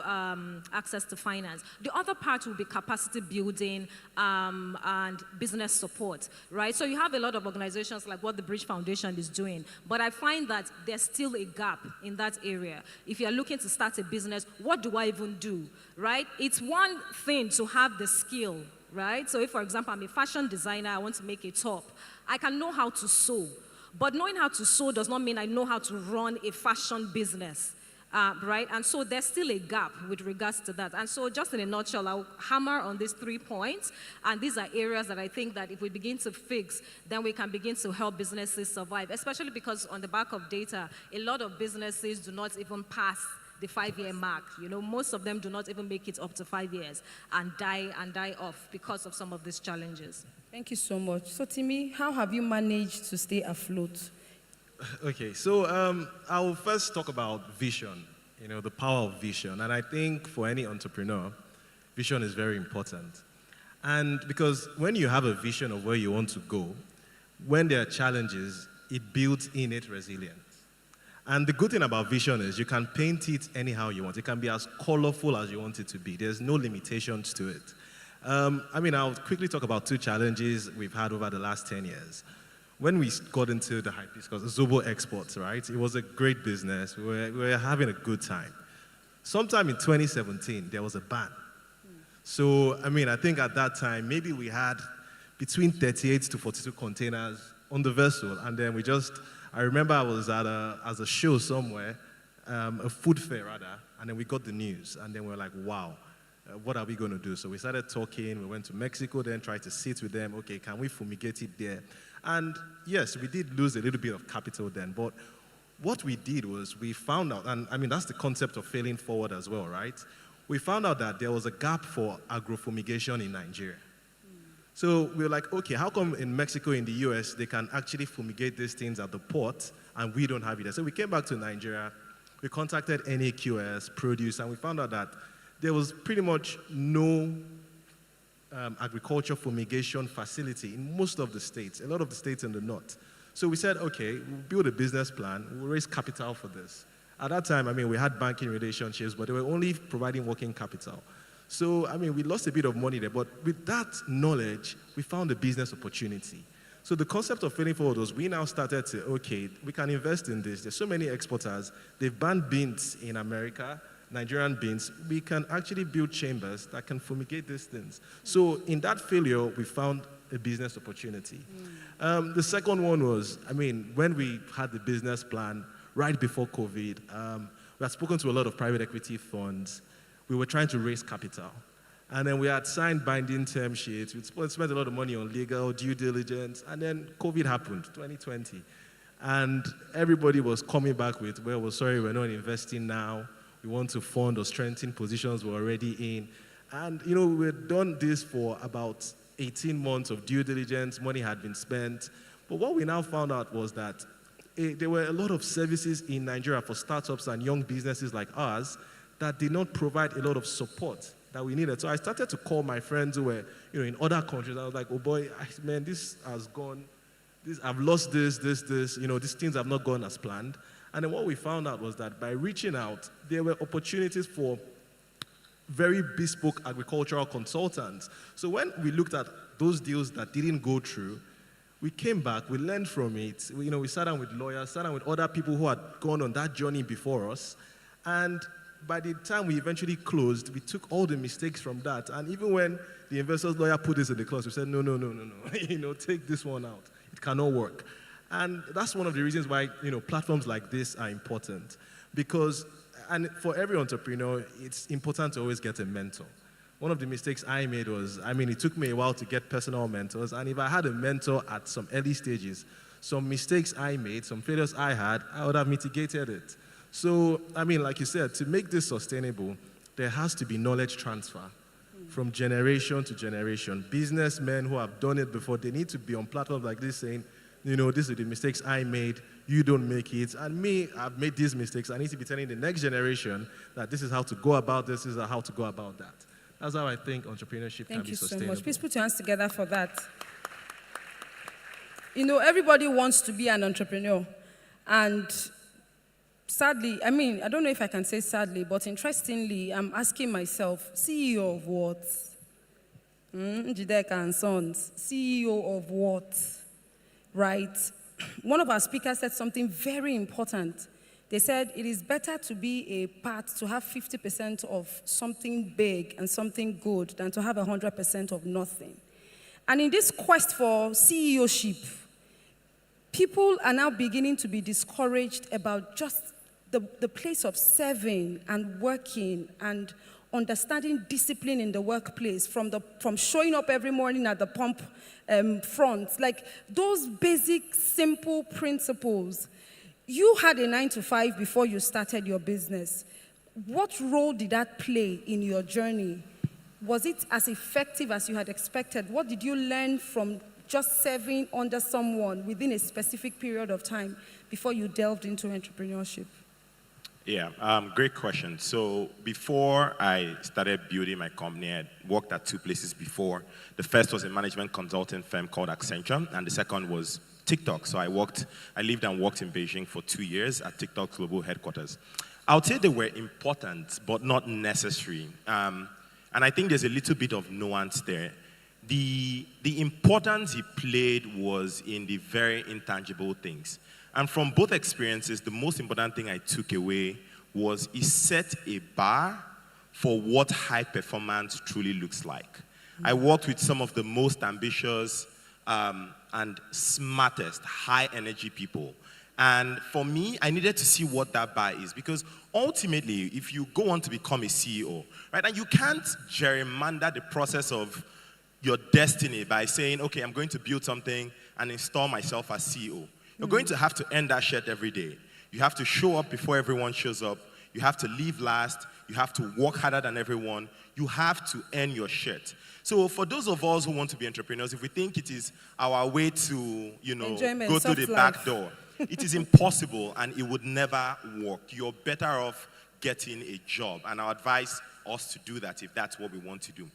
access to finance. The other part will be capacity building and business support, right? So you have a lot of organizations like what the Bridge Foundation is doing, but I find that there's still a gap in that area. If you're looking to start a business, what do I even do, right? It's one thing to have the skill, right? So if, for example, I'm a fashion designer, I want to make a top, I can know how to sew, but knowing how to sew does not mean I know how to run a fashion business. Right? And so there's still a gap with regards to that. And so just in a nutshell, I'll hammer on these 3 points. And these are areas that I think that if we begin to fix, then we can begin to help businesses survive, especially because on the back of data, a lot of businesses do not even pass the 5-year mark. You know, most of them do not even make it up to 5 years and die off because of some of these challenges. Thank you so much. So Timi, how have you managed to stay afloat? Okay, so I'll first talk about vision, you know, the power of vision. And I think for any entrepreneur, vision is very important. And because when you have a vision of where you want to go, when there are challenges, it builds innate resilience. And the good thing about vision is you can paint it anyhow you want. It can be as colorful as you want it to be. There's no limitations to it. I'll quickly talk about 2 challenges we've had over the last 10 years. When we got into the hibiscus, Zobo exports, right? It was a great business. We were having a good time. Sometime in 2017, there was a ban. So, I think at that time, maybe we had between 38 to 42 containers on the vessel. And then I remember I was at a show somewhere, a food fair rather, and then we got the news. And then we were like, wow, what are we going to do? So we started talking. We went to Mexico, then tried to sit with them. Okay, can we fumigate it there? And yes, we did lose a little bit of capital then, but what we did was we found out, and that's the concept of failing forward as well, right? We found out that there was a gap for agro-fumigation in Nigeria. So we were like, okay, how come in Mexico, in the US, they can actually fumigate these things at the port, and we don't have it there? So we came back to Nigeria, we contacted NAQS, Produce, and we found out that there was pretty much no agriculture fumigation facility in most of the states, a lot of the states in the north. So we said, okay, we'll build a business plan, we'll raise capital for this. At that time, we had banking relationships, but they were only providing working capital. So, I mean, we lost a bit of money there, but with that knowledge, we found a business opportunity. So the concept of failing forward was we now started to, okay, we can invest in this. There's so many exporters. They've banned beans in America, Nigerian beans. We can actually build chambers that can fumigate these things. So in that failure, we found a business opportunity. The second one was, I mean, when we had the business plan right before COVID, we had spoken to a lot of private equity funds. We were trying to raise capital. And then we had signed binding term sheets. We spent a lot of money on legal due diligence. And then COVID happened, 2020. And everybody was coming back with, well, we're sorry, we're not investing now. We want to fund or strengthen positions we're already in. And, you know, we had done this for about 18 months of due diligence. Money had been spent. But what we now found out was that there were a lot of services in Nigeria for startups and young businesses like ours that did not provide a lot of support that we needed. So I started to call my friends who were, you know, in other countries. I was like, oh boy, man, this has gone, I've lost this, you know, these things have not gone as planned. And then what we found out was that by reaching out, there were opportunities for very bespoke agricultural consultants. So when we looked at those deals that didn't go through, we came back, we learned from it. We sat down with lawyers, sat down with other people who had gone on that journey before us. And by the time we eventually closed, we took all the mistakes from that. And even when the investor's lawyer put this in the clause, we said, no. You know, take this one out. It cannot work. And that's one of the reasons why, you know, platforms like this are important. Because, and for every entrepreneur, it's important to always get a mentor. One of the mistakes I made was, I mean, it took me a while to get personal mentors. And if I had a mentor at some early stages, some mistakes I made, some failures I had, I would have mitigated it. So, I mean, like you said, to make this sustainable, there has to be knowledge transfer from generation to generation. Businessmen who have done it before, they need to be on platforms like this saying, you know, these are the mistakes I made, you don't make it. And me, I've made these mistakes. I need to be telling the next generation that this is how to go about this, is how to go about that. That's how I think entrepreneurship can be sustainable. Thank you so much. Please put your hands together for that. You know, everybody wants to be an entrepreneur. And sadly, I mean, I don't know if I can say sadly, but interestingly, I'm asking myself, CEO of what? Njideka and Sons, CEO of what? Right? One of our speakers said something very important. They said it is better to be a part, to have 50% of something big and something good than to have 100% of nothing. And in this quest for CEOship, people are now beginning to be discouraged about just the place of serving and working and understanding discipline in the workplace, from showing up every morning at the pump front, like those basic, simple principles. You had a 9-to-5 before you started your business. What role did that play in your journey? Was it as effective as you had expected? What did you learn from just serving under someone within a specific period of time before you delved into entrepreneurship? Yeah, great question. So before I started building my company, I worked at two places before. The first was a management consulting firm called Accenture, and the second was TikTok. So I lived and worked in Beijing for 2 years at TikTok's global headquarters. I would say they were important, but not necessary. And I think there's a little bit of nuance there. The importance he played was in the very intangible things. And from both experiences, the most important thing I took away was he set a bar for what high performance truly looks like. I worked with some of the most ambitious and smartest, high energy people. And for me, I needed to see what that bar is, because ultimately, if you go on to become a CEO, right, and you can't gerrymander the process of your destiny by saying, okay, I'm going to build something and install myself as CEO. You're going to have to earn that shirt every day. You have to show up before everyone shows up. You have to leave last. You have to work harder than everyone. You have to earn your shirt. So for those of us who want to be entrepreneurs, if we think it is our way to, go through the back door, it is impossible and it would never work. You're better off getting a job. And I advise us to do that if that's what we want to do.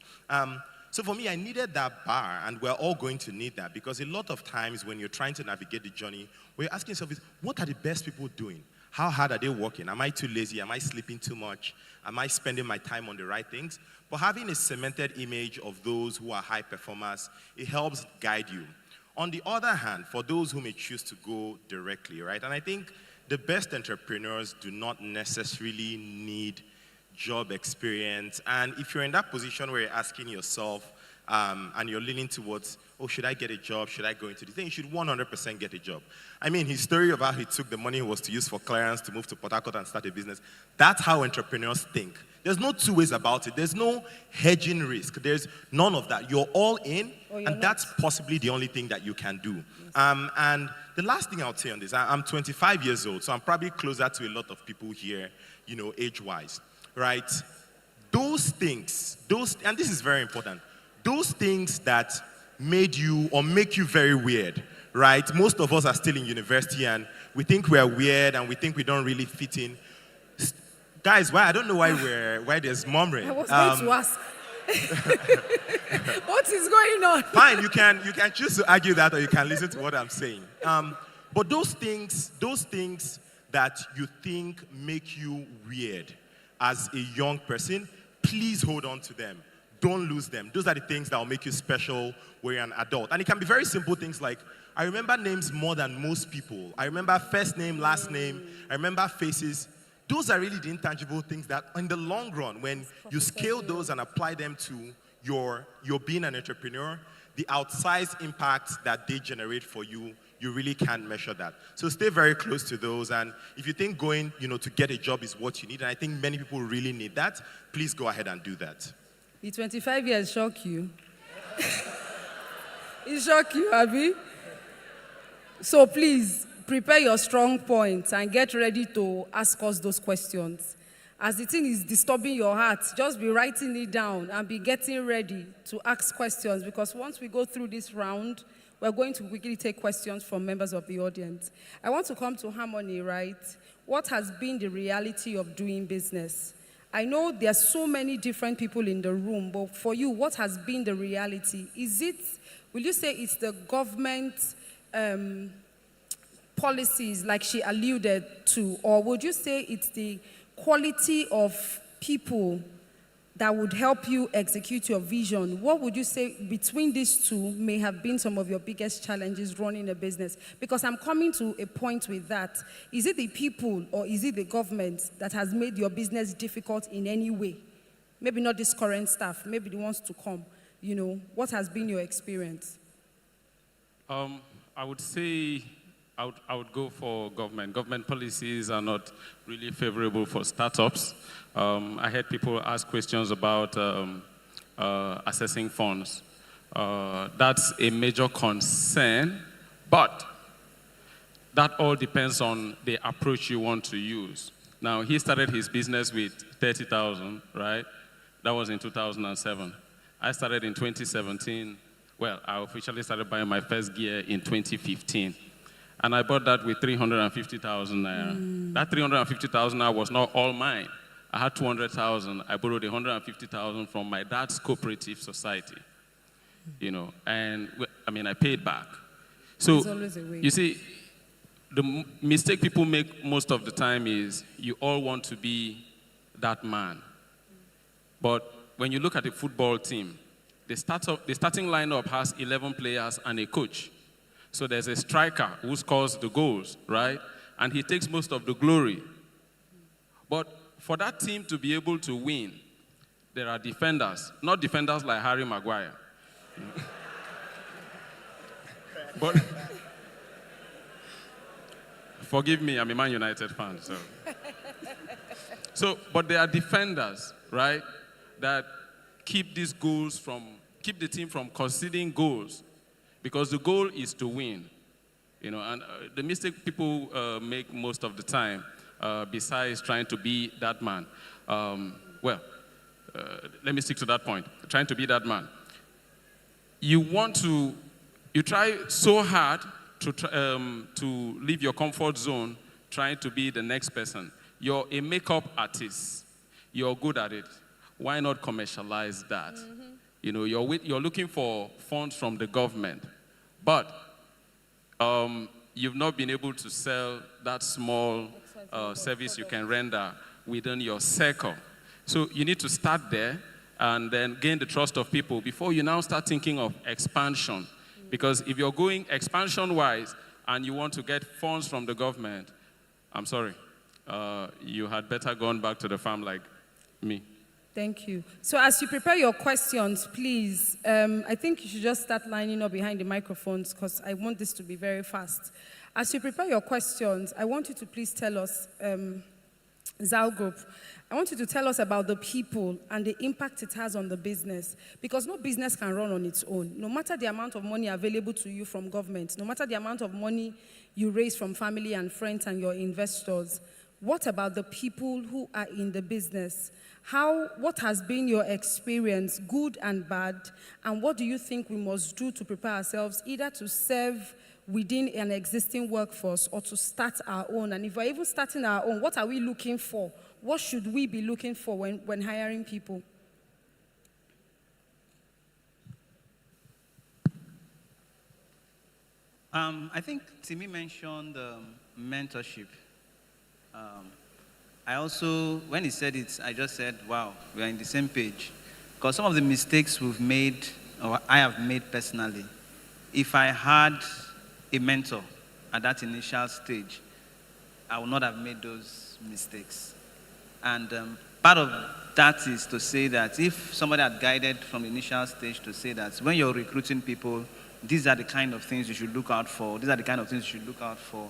So for me, I needed that bar, and we're all going to need that, because a lot of times when you're trying to navigate the journey, what you're asking yourself is, what are the best people doing? How hard are they working? Am I too lazy? Am I sleeping too much? Am I spending my time on the right things? But having a cemented image of those who are high performers, it helps guide you. On the other hand, for those who may choose to go directly, right? And I think the best entrepreneurs do not necessarily need job experience. And if you're in that position where you're asking yourself, and you're leaning towards, oh, should I get a job? Should I go into this thing? You should 100% get a job. I mean, his story of how he took the money he was to use for clearance to move to Port Harcourt and start a business, that's how entrepreneurs think. There's no two ways about it. There's no hedging risk. There's none of that. You're all in, and that's possibly the only thing that you can do. And the last thing I'll say on this, I'm 25 years old, so I'm probably closer to a lot of people here, you know, age-wise, right? Those things, and this is very important, those things that made you or make you very weird, right? Most of us are still in university and we think we're weird and we think we don't really fit in. Guys, why? I don't know why there's murmuring. I was going to ask. What is going on? Fine, you can choose to argue that or you can listen to what I'm saying. But those things that you think make you weird as a young person, please hold on to them. Don't lose them. Those are the things that will make you special when you're an adult. And it can be very simple things like, I remember names more than most people. I remember first name, last name. I remember faces. Those are really the intangible things that in the long run, when you scale those and apply them to your being an entrepreneur, the outsized impact that they generate for you, you really can't measure that. So stay very close to those. And if you think going, to get a job is what you need, and I think many people really need that, please go ahead and do that. The 25 years shock you. It shock you, Abby. So please, prepare your strong points and get ready to ask us those questions. As the thing is disturbing your heart, just be writing it down and be getting ready to ask questions, because once we go through this round, we're going to quickly take questions from members of the audience. I want to come to Harmony, right? What has been the reality of doing business? I know there are so many different people in the room, but for you, what has been the reality? Will you say it's the government policies like she alluded to, or would you say it's the quality of people that would help you execute your vision? What would you say between these two may have been some of your biggest challenges running a business? Because I'm coming to a point with that. Is it the people or is it the government that has made your business difficult in any way? Maybe not this current staff, maybe the ones to come. What has been your experience? I would say I would go for government. Government policies are not really favorable for startups. I heard people ask questions about assessing funds. That's a major concern, but that all depends on the approach you want to use. Now, he started his business with 30,000, right? That was in 2007. I started in 2017. Well, I officially started buying my first gear in 2015. And I bought that with 350,000 naira. That 350,000 naira was not all mine. I had 200,000. I borrowed 150,000 from my dad's cooperative society. And I paid back. So, you see, the mistake people make most of the time is you all want to be that man. But when you look at a football team, the starting lineup has 11 players and a coach. So there's a striker who scores the goals, right? And he takes most of the glory. But for that team to be able to win, there are defenders, not defenders like Harry Maguire. But forgive me, I'm a Man United fan, but there are defenders, right, that keep the team from conceding goals. Because the goal is to win, and the mistake people make most of the time, besides trying to be that man, let me stick to that point, trying to be that man. You try so hard to leave your comfort zone, trying to be the next person. You're a makeup artist. You're good at it. Why not commercialize that? You're looking for funds from the government, but you've not been able to sell that small service you can render within your circle. So you need to start there and then gain the trust of people before you now start thinking of expansion. Because if you're going expansion-wise and you want to get funds from the government, I'm sorry, you had better gone back to the farm like me. Thank you. So as you prepare your questions, please, I think you should just start lining up behind the microphones because I want this to be very fast. As you prepare your questions, I want you to please tell us, Zal Group, I want you to tell us about the people and the impact it has on the business, because no business can run on its own. No matter the amount of money available to you from government, no matter the amount of money you raise from family and friends and your investors, what about the people who are in the business? What has been your experience, good and bad, and what do you think we must do to prepare ourselves either to serve within an existing workforce or to start our own? And if we're even starting our own, what are we looking for? What should we be looking for when hiring people? I think Timmy mentioned mentorship. I also, when he said it, I just said, wow, we are in the same page. Because some of the mistakes we've made, or I have made personally, if I had a mentor at that initial stage, I would not have made those mistakes. And part of that is to say that if somebody had guided from the initial stage to say that when you're recruiting people, these are the kind of things you should look out for, these are the kind of things you should look out for,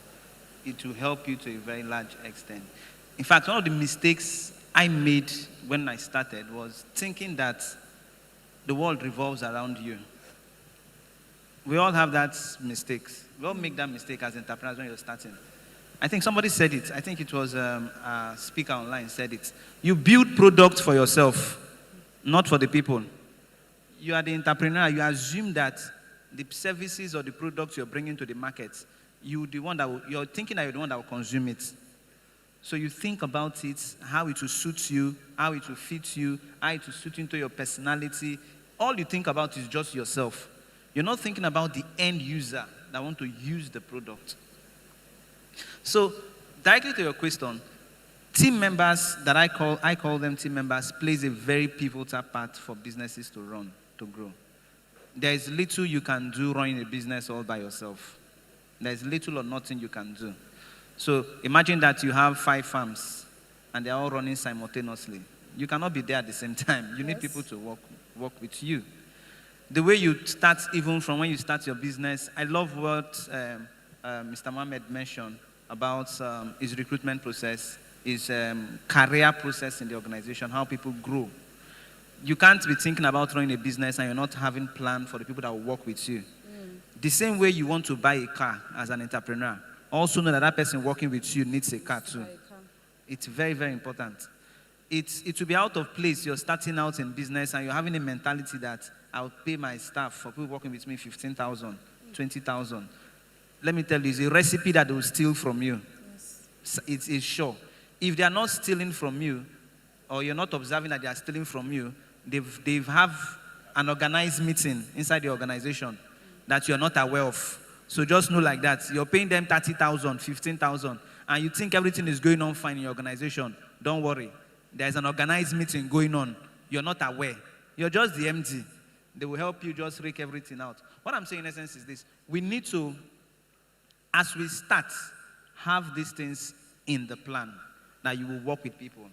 it will help you to a very large extent. In fact, one of the mistakes I made when I started was thinking that the world revolves around you. We all have that mistakes. We all make that mistake as entrepreneurs when you're starting. I think somebody said it. I think it was a speaker online said it. You build products for yourself, not for the people. You are the entrepreneur. You assume that the services or the products you're bringing to the market, you're thinking that you're the one that will consume it. So you think about it, how it will suit you, how it will fit you, how it will suit into your personality. All you think about is just yourself. You're not thinking about the end user that want to use the product. So, directly to your question, team members that I call them team members, plays a very pivotal part for businesses to run, to grow. There is little you can do running a business all by yourself. There is little or nothing you can do. So imagine that you have 5 farms and they're all running simultaneously. You cannot be there at the same time. You need people to work with you. The way you start, even from when you start your business, I love what Mr. Mohammed mentioned about his recruitment process, his career process in the organization, how people grow. You can't be thinking about running a business and you're not having plan for the people that will work with you. The same way you want to buy a car as an entrepreneur, also know that that person working with you needs a car too. It's very, very important. It will be out of place. You're starting out in business and you're having a mentality that I'll pay my staff for people working with me 15,000, 20,000. Let me tell you, it's a recipe that they will steal from you. Yes. It's sure. If they are not stealing from you, or you're not observing that they are stealing from you, they have an organized meeting inside the organization that you're not aware of. So just know like that. You're paying them 30,000, 15,000, and you think everything is going on fine in your organization. Don't worry. There's an organized meeting going on. You're not aware. You're just the MD. They will help you just rake everything out. What I'm saying in essence is this. We need to, as we start, have these things in the plan that you will work with people.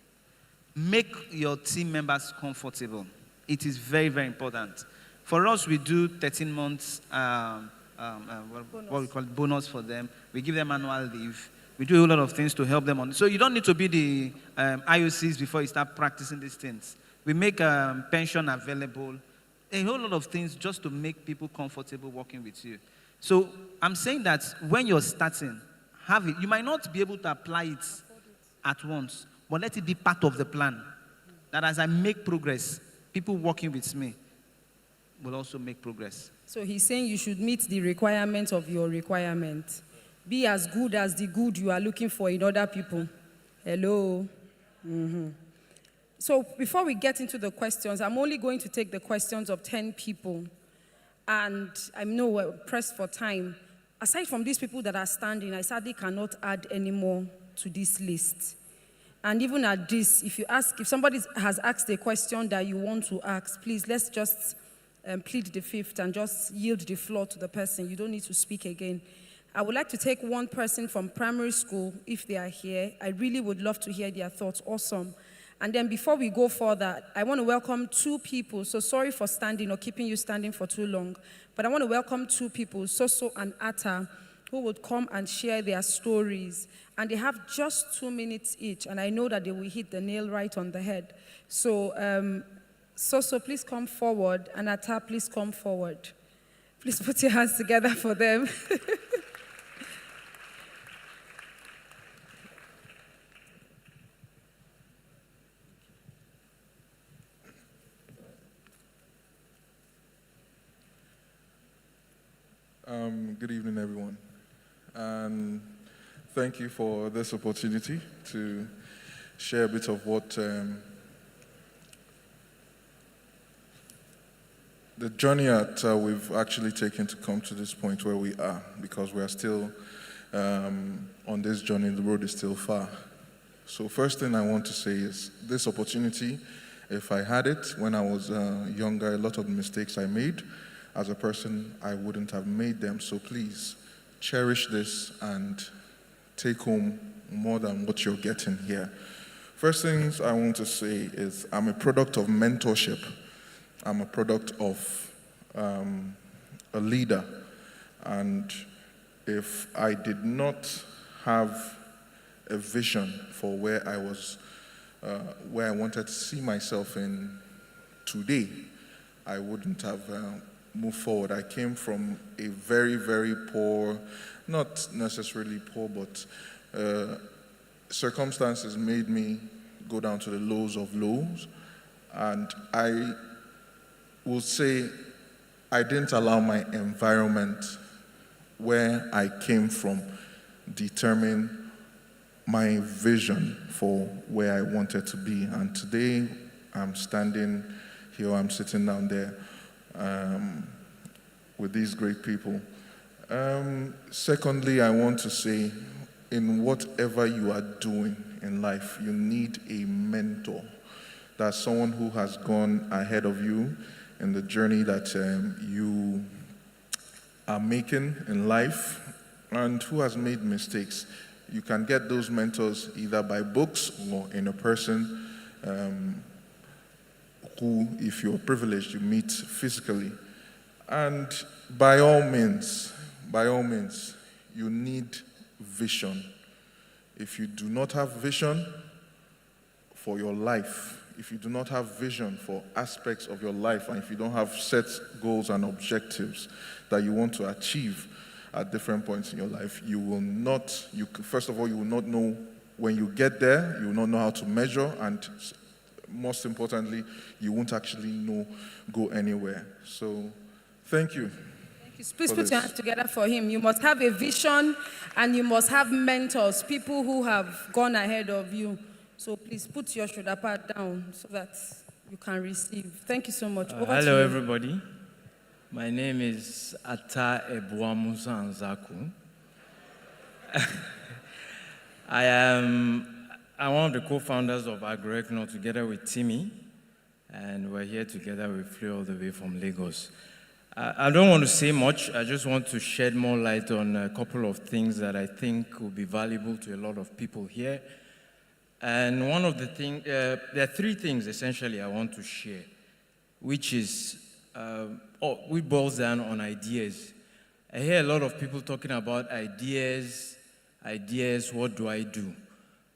Make your team members comfortable. It is very, very important. For us, we do 13 months, what we call bonus for them. We give them annual leave. We do a lot of things to help them on. So you don't need to be the IOCs before you start practicing these things. We make pension available. A whole lot of things just to make people comfortable working with you. So I'm saying that when you're starting, have it. You might not be able to apply it at once, but let it be part of the plan. That as I make progress, people working with me will also make progress. So he's saying you should meet the requirements of your requirement. Be as good as the good you are looking for in other people. Hello? Mm-hmm. So before we get into the questions, I'm only going to take the questions of 10 people. And I know we're pressed for time. Aside from these people that are standing, I sadly cannot add any more to this list. And even at this, if somebody has asked a question that you want to ask, please let's just plead the fifth and just yield the floor to the person. You don't need to speak again. I would like to take one person from primary school, if they are here. I really would love to hear their thoughts. Awesome. And then before we go further, I want to welcome two people. So sorry for standing or keeping you standing for too long. But I want to welcome two people, Soso and Atta, who would come and share their stories. And they have just 2 minutes each, and I know that they will hit the nail right on the head. So, Soso, please come forward, and Atta, please come forward. Please put your hands together for them. Good evening, everyone. And thank you for this opportunity to share a bit of what the journey that we've actually taken to come to this point where we are, because we are still on this journey, the road is still far. So first thing I want to say is this opportunity, if I had it when I was younger, a lot of the mistakes I made as a person, I wouldn't have made them. So please cherish this and take home more than what you're getting here. First things I want to say is I'm a product of mentorship. I'm a product of a leader. And if I did not have a vision for where I was, where I wanted to see myself in today, I wouldn't have moved forward. I came from a very, very poor, not necessarily poor, but circumstances made me go down to the lows of lows. And I will say I didn't allow my environment where I came from determine my vision for where I wanted to be. And today I'm standing here, I'm sitting down there with these great people. Secondly, I want to say, in whatever you are doing in life, you need a mentor. That's someone who has gone ahead of you in the journey that you are making in life and who has made mistakes. You can get those mentors either by books or in a person who, if you're privileged, you meet physically. And by all means, you need vision. If you do not have vision for your life, if you do not have vision for aspects of your life, and if you don't have set goals and objectives that you want to achieve at different points in your life, you will not, first of all, you will not know when you get there, you will not know how to measure, and most importantly, you won't actually go anywhere. So, thank you. Please put your hands together for him. You must have a vision and you must have mentors, people who have gone ahead of you. So please put your shoulder pad down so that you can receive. Thank you so much. Hello, everybody. My name is Atta Ebuamusa Anzaku. I'm one of the co-founders of AgroEcno together with Timmy, and we're here together. We flew all the way from Lagos. I don't want to say much. I just want to shed more light on a couple of things that I think will be valuable to a lot of people here. And one of the things, there are three things essentially I want to share, which boils down on ideas. I hear a lot of people talking about ideas, what do I do?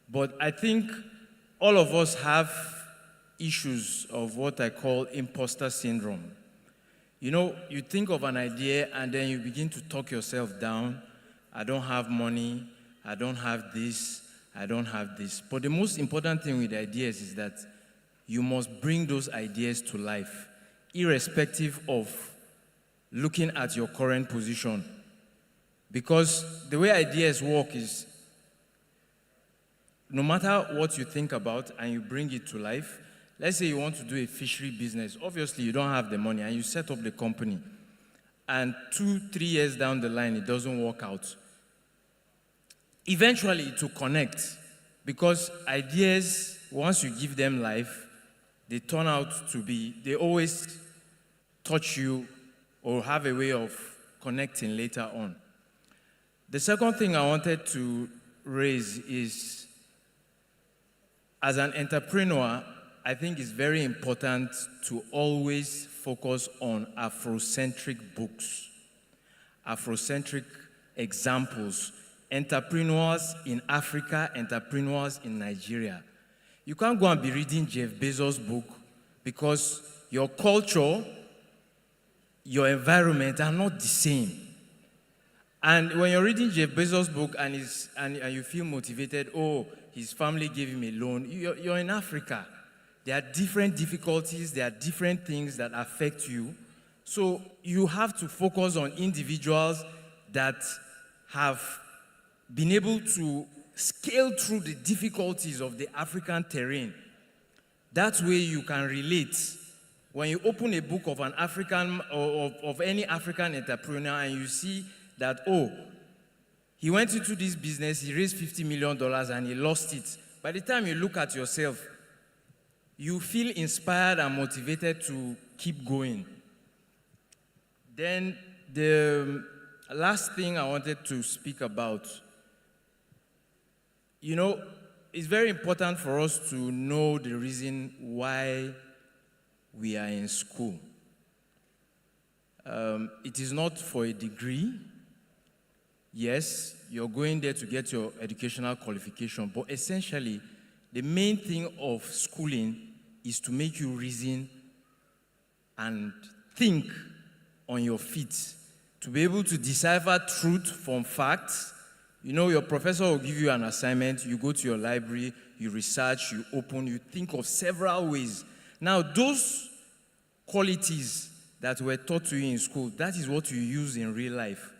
But I think all of us have issues of what I call imposter syndrome. You know, you think of an idea and then you begin to talk yourself down. I don't have money, I don't have this, I don't have this. But the most important thing with ideas is that you must bring those ideas to life, irrespective of looking at your current position. Because the way ideas work is, no matter what you think about and you bring it to life, let's say you want to do a fishery business. Obviously, you don't have the money and you set up the company. And 2-3 years down the line, it doesn't work out. eventually to connect, because ideas, once you give them life, they turn out to be, they always touch you or have a way of connecting later on. The second thing I wanted to raise is, as an entrepreneur, I think it's very important to always focus on Afrocentric books, Afrocentric examples, entrepreneurs in Africa, entrepreneurs in Nigeria. You can't go and be reading Jeff Bezos' book because your culture, your environment are not the same. And when you're reading Jeff Bezos' book and you feel motivated, oh, his family gave him a loan, you're in Africa. There are different difficulties, there are different things that affect you. So you have to focus on individuals that have been able to scale through the difficulties of the African terrain. That way you can relate. When you open a book of an African or of any African entrepreneur and you see that, oh, he went into this business, he raised $50 million and he lost it. By the time you look at yourself, you feel inspired and motivated to keep going. Then the last thing I wanted to speak about, it's very important for us to know the reason why we are in school. It is not for a degree. Yes, you're going there to get your educational qualification, but essentially, the main thing of schooling is to make you reason and think on your feet, to be able to decipher truth from facts. Your professor will give you an assignment, you go to your library, you research, you open, you think of several ways. Now, those qualities that were taught to you in school, that is what you use in real life.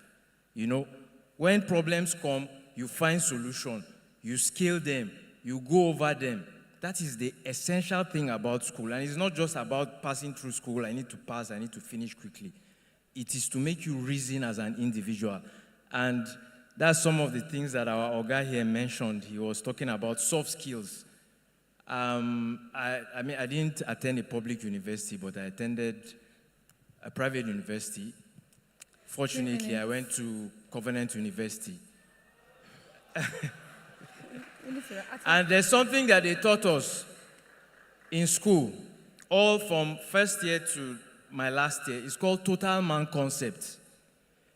When problems come, you find solution, you scale them, you go over them. That is the essential thing about school. And it's not just about passing through school, I need to pass, I need to finish quickly. It is to make you reason as an individual. And that's some of the things that our Oga here mentioned. He was talking about soft skills. I didn't attend a public university, but I attended a private university. Fortunately, I went to Covenant University. And there's something that they taught us in school, all from first year to my last year. It's called total man concept.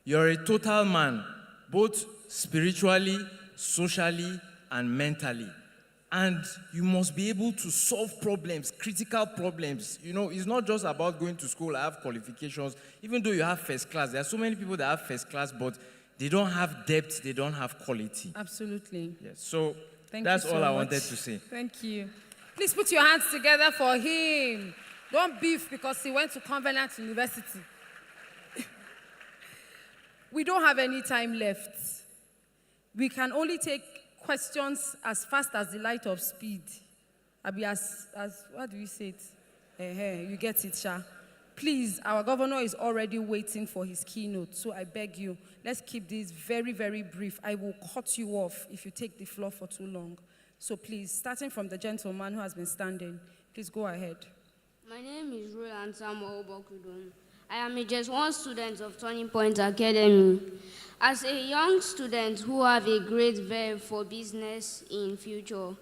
You're a total man, both spiritually, socially, and mentally. And you must be able to solve problems, critical problems. It's not just about going to school, I have qualifications. Even though you have first class, there are so many people that have first class, but they don't have depth, they don't have quality. Absolutely. Yes. So Thank that's you so all I much. wanted to say. Thank you. Please put your hands together for him. Don't beef because he went to Covenant University. We don't have any time left. We can only take questions as fast as the light of speed. As what do you say it? You get it, Sha. Please, our governor is already waiting for his keynote, so I beg you, let's keep this very, very brief. I will cut you off if you take the floor for too long. So please, starting from the gentleman who has been standing, please go ahead. My name is Roland Samuel Bokudon. I am a just one student of Turning Point Academy. As a young student who have a great verve for business in future,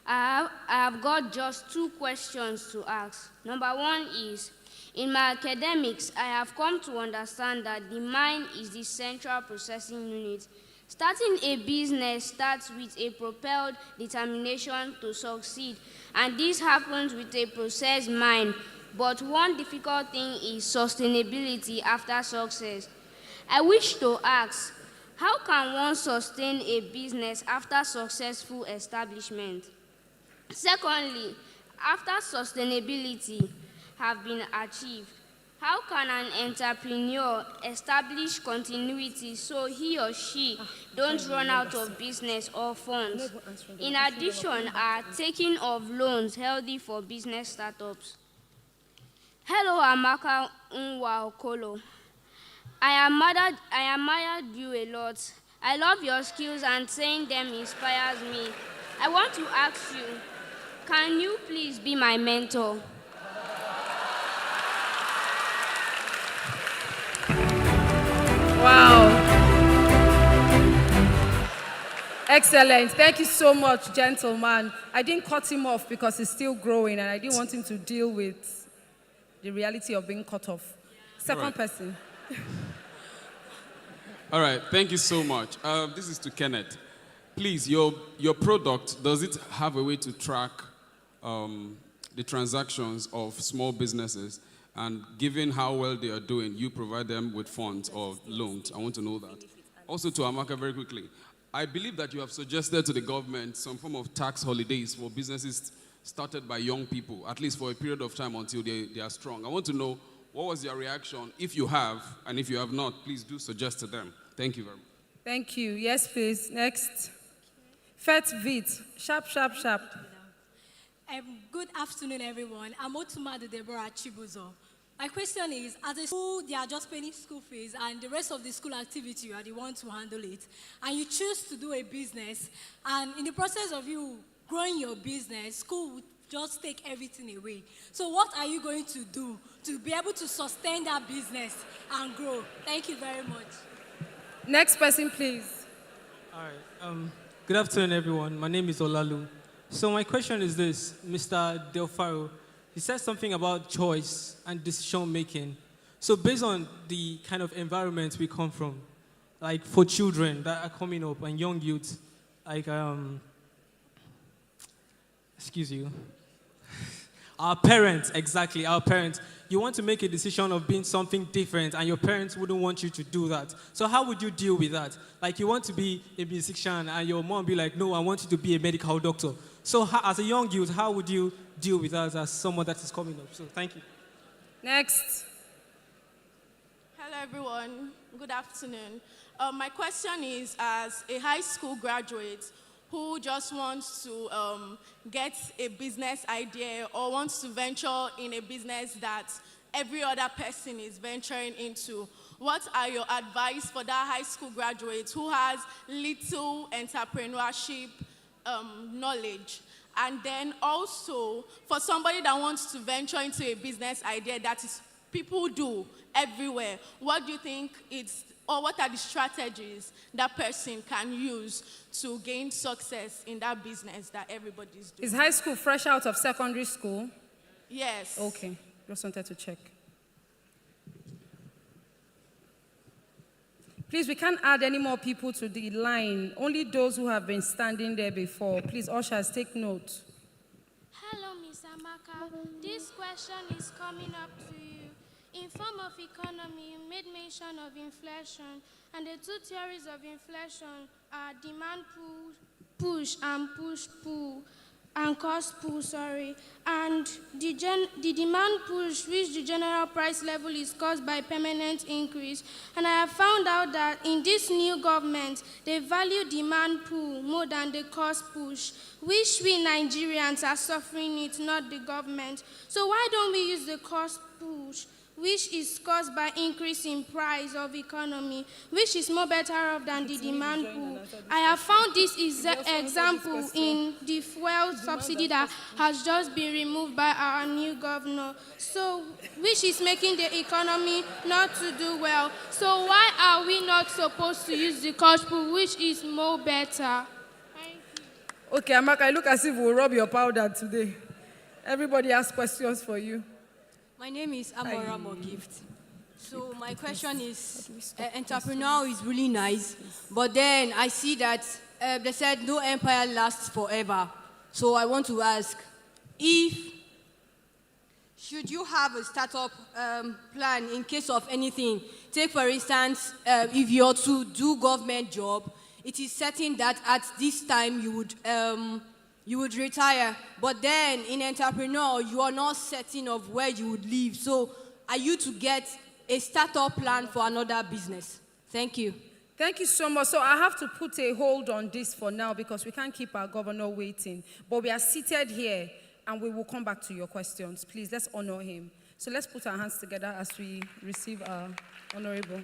I have got just 2 questions to ask. Number 1 is, in my academics, I have come to understand that the mind is the central processing unit. Starting a business starts with a propelled determination to succeed, and this happens with a processed mind. But one difficult thing is sustainability after success. I wish to ask, how can one sustain a business after successful establishment? Secondly, after sustainability have been achieved, how can an entrepreneur establish continuity so he or she don't run out of business or funds? In addition, are taking of loans healthy for business startups? Hello, Amaka Nwa Okolo. I admired you a lot. I love your skills and saying them inspires me. I want to ask you, can you please be my mentor? Wow. Excellent. Thank you so much, gentleman. I didn't cut him off because he's still growing and I didn't want him to deal with the reality of being cut off. Second person. All right, thank you so much. This is to Kenneth. Please, your product, does it have a way to track the transactions of small businesses? And given how well they are doing, you provide them with funds or loans. I want to know that. Also to Amaka, very quickly. I believe that you have suggested to the government some form of tax holidays for businesses started by young people, at least for a period of time until they are strong. I want to know, what was your reaction? If you have, and if you have not, please do suggest to them. Thank you very much. Thank you. Yes, please. Next. Fet Vit. Sharp, sharp, sharp. Good afternoon, everyone. I'm Otumade Deborah Chibuzo. My question is, as a school, they are just paying school fees, and the rest of the school activity, you are the one to handle it. And you choose to do a business, and in the process of you growing your business, school would just take everything away. So what are you going to do to be able to sustain that business and grow? Thank you very much. Next person, please. All right. Good afternoon, everyone. My name is Olalu. So my question is this, Mr. Delfaro. He said something about choice and decision making. So based on the kind of environment we come from, like for children that are coming up and young youth, like, excuse you, our parents, exactly, our parents, you want to make a decision of being something different and your parents wouldn't want you to do that. So how would you deal with that? Like you want to be a musician and your mom be like, no, I want you to be a medical doctor. So as a young youth, how would you deal with that as someone that is coming up? So thank you. Next. Hello, everyone. Good afternoon. My question is, as a high school graduate who just wants to get a business idea or wants to venture in a business that every other person is venturing into, what are your advice for that high school graduate who has little entrepreneurship knowledge? And then also, for somebody that wants to venture into a business idea that is people do everywhere, what do you think or what are the strategies that person can use to gain success in that business that everybody's doing? Is high school fresh out of secondary school? Yes. Okay, just wanted to check. Please, we can't add any more people to the line. Only those who have been standing there before. Please, ushers, take note. Hello, Ms. Amaka. This question is coming up to you. In form of economy, you made mention of inflation, and the two theories of inflation are demand push and push pull. And cost pull, and the demand push, which the general price level is caused by permanent increase. And I have found out that in this new government, they value demand pull more than the cost push, which we Nigerians are suffering it, not the government. So why don't we use the cost push, which is caused by increase in price of economy, which is more better off than the demand pool. I have found this example in the fuel subsidy that has just been removed by our new governor, so which is making the economy not to do well. So why are we not supposed to use the cost pool, which is more better? Thank you. Okay, Amaka, look as if we'll rub your powder today. Everybody has questions for you. My name is Amora Mogift. So my question is, entrepreneur is really nice, but then I see that they said no empire lasts forever. So I want to ask, should you have a startup plan in case of anything? Take for instance, if you're to do government job, it is certain that at this time you would retire, but then in entrepreneur, you are not certain of where you would live. So are you to get a startup plan for another business? Thank you. Thank you so much. So I have to put a hold on this for now because we can't keep our governor waiting. But we are seated here and we will come back to your questions. Please, let's honor him. So let's put our hands together as we receive our honorable.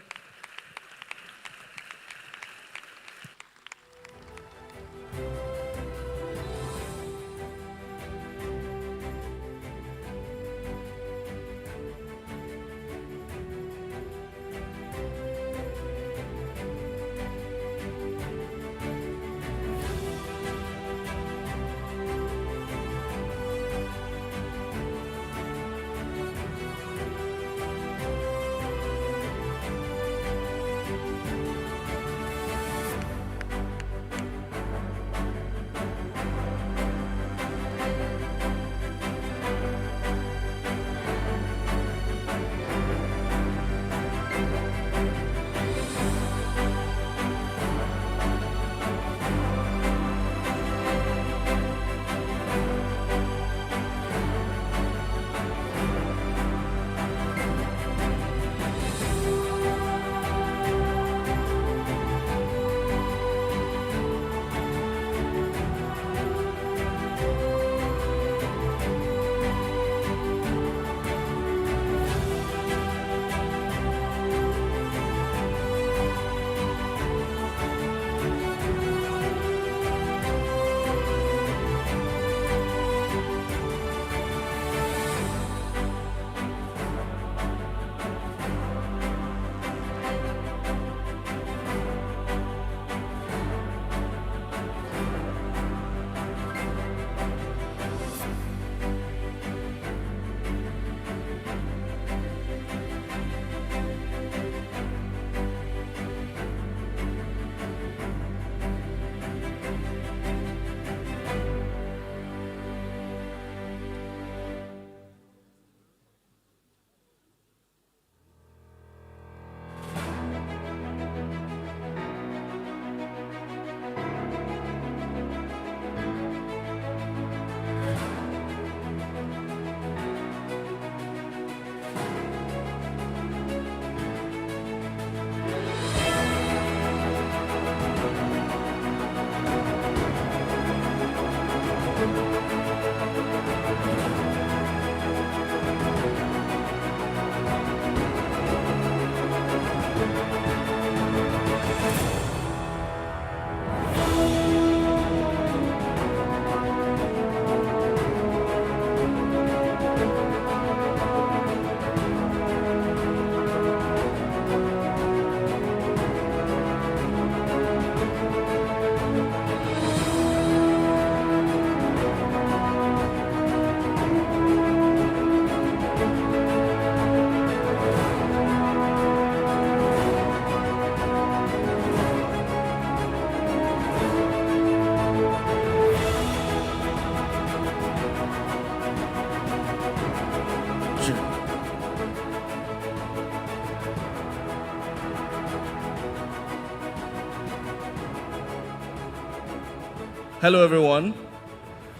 Hello, everyone.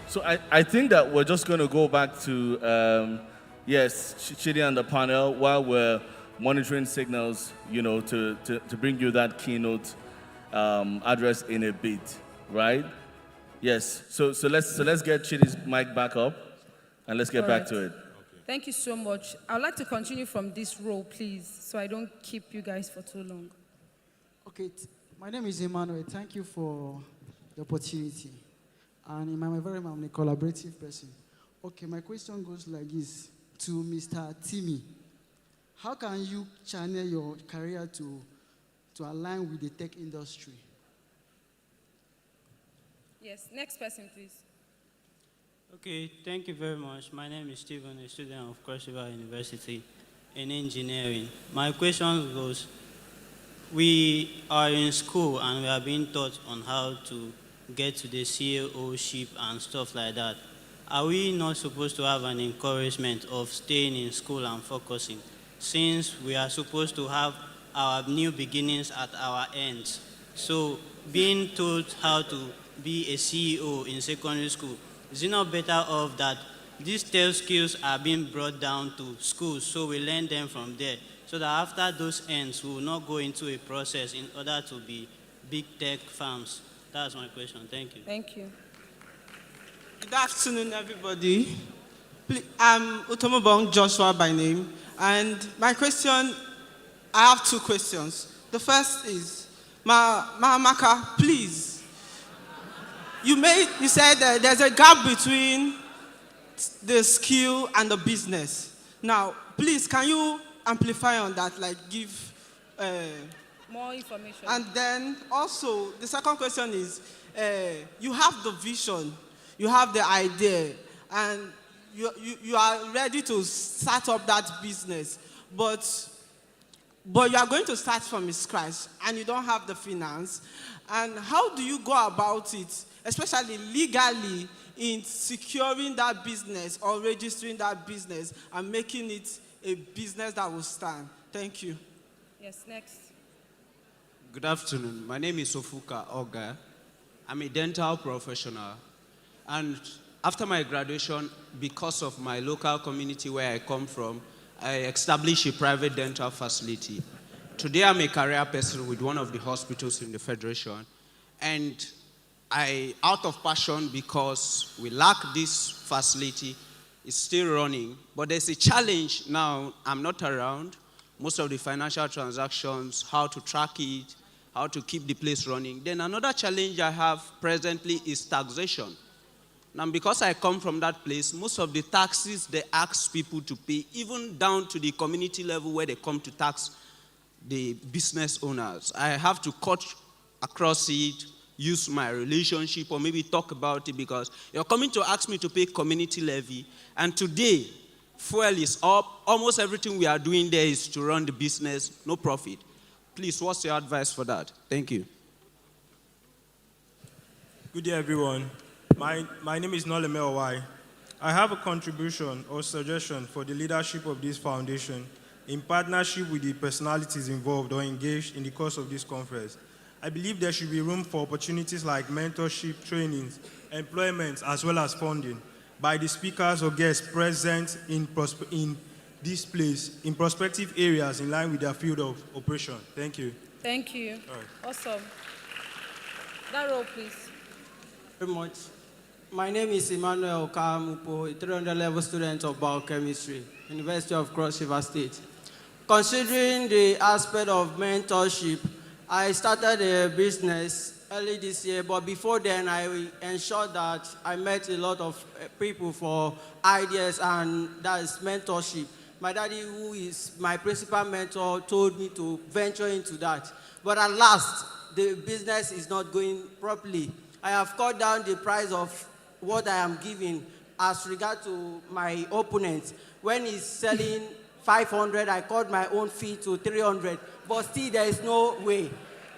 So I think that we're just going to go back to, yes, Chidi and the panel while we're monitoring signals, to bring you that keynote address in a bit, right? Yes. So let's get Chidi's mic back up, and let's get back to it. Thank you so much. I would like to continue from this row, please, so I don't keep you guys for too long. Okay, my name is Emmanuel. Thank you for the opportunity. And I'm a collaborative person. Okay, my question goes like this to Mr. Timmy. How can you channel your career to align with the tech industry? Yes, next person, please. Okay, thank you very much. My name is Stephen, a student of Cross River University in engineering. My question goes, we are in school and we are being taught on how to get to the CEO-ship and stuff like that. Are we not supposed to have an encouragement of staying in school and focusing, since we are supposed to have our new beginnings at our ends? So being told how to be a CEO in secondary school, is it not better off that these tech skills are being brought down to schools so we learn them from there, so that after those ends, we will not go into a process in order to be big tech firms? That's my question. Thank you. Thank you. Good afternoon, everybody. I'm Utomobong Joshua by name, and my question, I have two questions. The first is, Mahamaka, please, you said that there's a gap between the skill and the business. Now, please, can you amplify on that, like give more information? And then also, the second question is, you have the vision, you have the idea, and you are ready to start up that business, but you are going to start from scratch and you don't have the finance. And how do you go about it, especially legally, in securing that business or registering that business and making it a business that will stand? Thank you. Yes, next. Good afternoon. My name is Sofuka Oga. I'm a dental professional. And after my graduation, because of my local community where I come from, I established a private dental facility. Today, I'm a career person with one of the hospitals in the Federation. And out of passion, because we lack this facility, it's still running. But there's a challenge now. I'm not around. Most of the financial transactions, how to track it, how to keep the place running. Then another challenge I have presently is taxation. Now, because I come from that place, most of the taxes they ask people to pay, even down to the community level where they come to tax the business owners, I have to cut across it, use my relationship, or maybe talk about it, because you're coming to ask me to pay community levy, and today, fuel is up. Almost everything we are doing there is to run the business, no profit. Please, what's your advice for that? Thank you. Good day, everyone. My name is Noleme Owai. I have a contribution or suggestion for the leadership of this foundation in partnership with the personalities involved or engaged in the course of this conference. I believe there should be room for opportunities like mentorship, trainings, employment, as well as funding by the speakers or guests present in this place in prospective areas in line with their field of operation. Thank you. Thank you. All right. Awesome. That row, please. Very much. My name is Emmanuel Okamupo, a 300-level student of biochemistry, University of Cross River State. Considering the aspect of mentorship, I started a business early this year, but before then, I ensured that I met a lot of people for ideas, and that is mentorship. My daddy, who is my principal mentor, told me to venture into that. But at last, the business is not going properly. I have cut down the price of what I am giving as regard to my opponent. When he's selling 500, I cut my own fee to 300, but still there is no way.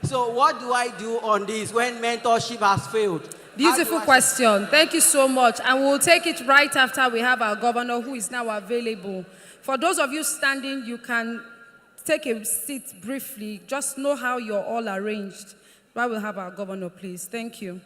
So what do I do on this when mentorship has failed? Beautiful question. Thank you so much. And we'll take it right after we have our governor, who is now available. For those of you standing, you can take a seat briefly. Just know how you're all arranged while we have our governor, please. Thank you.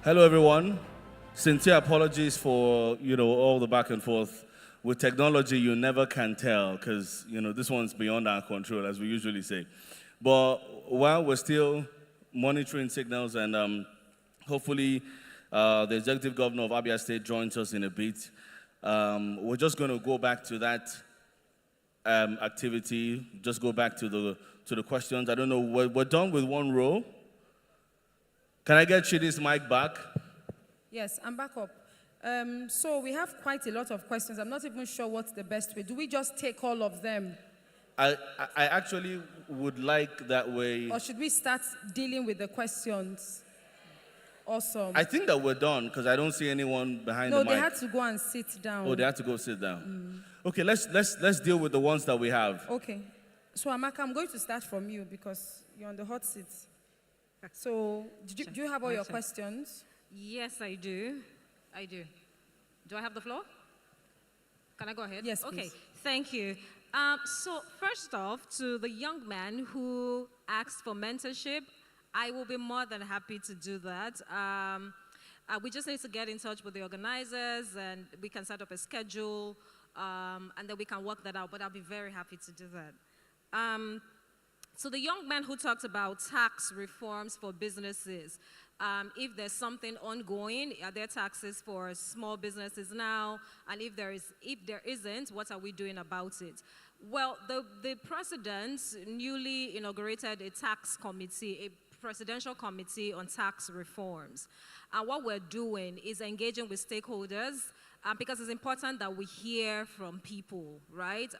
Hello, everyone. Sincere apologies for, all the back and forth. With technology, you never can tell because, this one's beyond our control, as we usually say. But while we're still monitoring signals and hopefully the executive governor of Abia State joins us in a bit, we're just going to go back to that activity, just go back to the questions. I don't know, we're done with one row. Can I get Chidi's mic back? Yes, I'm back up. So we have quite a lot of questions. I'm not even sure what's the best way. Do we just take all of them? I actually would like that way. Or should we start dealing with the questions? Awesome. I think that we're done because I don't see anyone behind the mic. No, they had to go and sit down. Oh, they had to go sit down. Okay, let's deal with the ones that we have. Okay. So Amaka, I'm going to start from you because you're on the hot seat. So do you have all your questions? Yes, I do. I do. Do I have the floor? Can I go ahead? Yes, okay. please. Thank you. So first off, to the young man who asked for mentorship, I will be more than happy to do that. We just need to get in touch with the organizers, and we can set up a schedule, and then we can work that out, but I'll be very happy to do that. So the young man who talked about tax reforms for businesses, if there's something ongoing, are there taxes for small businesses now? And if there isn't, what are we doing about it? Well, the president newly inaugurated a tax committee, a presidential committee on tax reforms. And what we're doing is engaging with stakeholders, because it's important that we hear from people, right?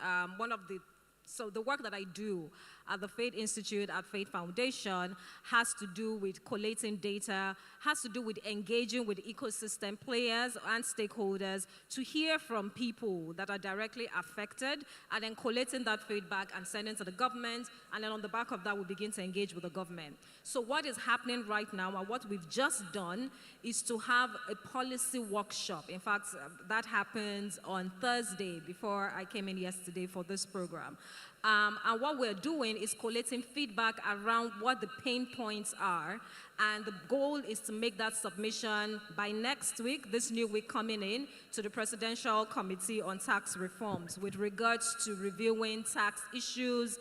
So the work that I do at the Faith Institute, at Faith Foundation, has to do with collating data, has to do with engaging with ecosystem players and stakeholders to hear from people that are directly affected, and then collating that feedback and sending to the government, and then on the back of that, we begin to engage with the government. So what is happening right now, and what we've just done, is to have a policy workshop. In fact, that happened on Thursday before I came in yesterday for this program. And what we're doing is collating feedback around what the pain points are, and the goal is to make that submission by next week, this new week coming in, to the Presidential Committee on Tax Reforms with regards to reviewing tax issues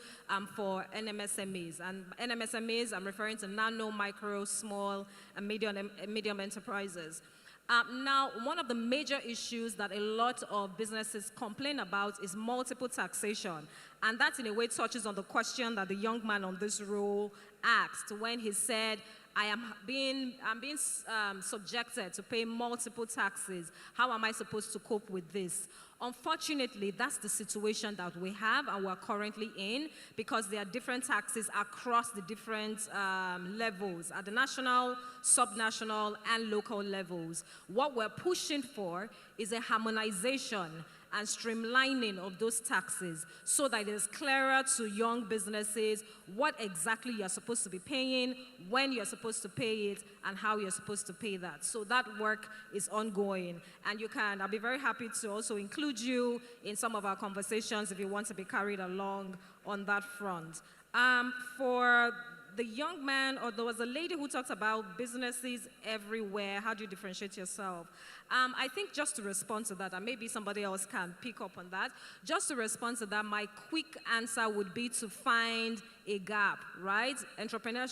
for NMSMEs. And NMSMEs, I'm referring to nano, micro, small, and medium enterprises. Now, one of the major issues that a lot of businesses complain about is multiple taxation. And that, in a way, touches on the question that the young man on this row asked when he said, I'm being subjected to pay multiple taxes. How am I supposed to cope with this? Unfortunately, that's the situation that we have and we're currently in, because there are different taxes across the different levels, at the national, subnational, and local levels. What we're pushing for is a harmonization and streamlining of those taxes so that it is clearer to young businesses what exactly you're supposed to be paying, when you're supposed to pay it, and how you're supposed to pay that. So that work is ongoing. And I'll be very happy to also include you in some of our conversations if you want to be carried along on that front. For the young man, or there was a lady who talked about businesses everywhere, how do you differentiate yourself? I think just to respond to that, and maybe somebody else can pick up on that, just to respond to that, my quick answer would be to find a gap, right? Entrepreneurship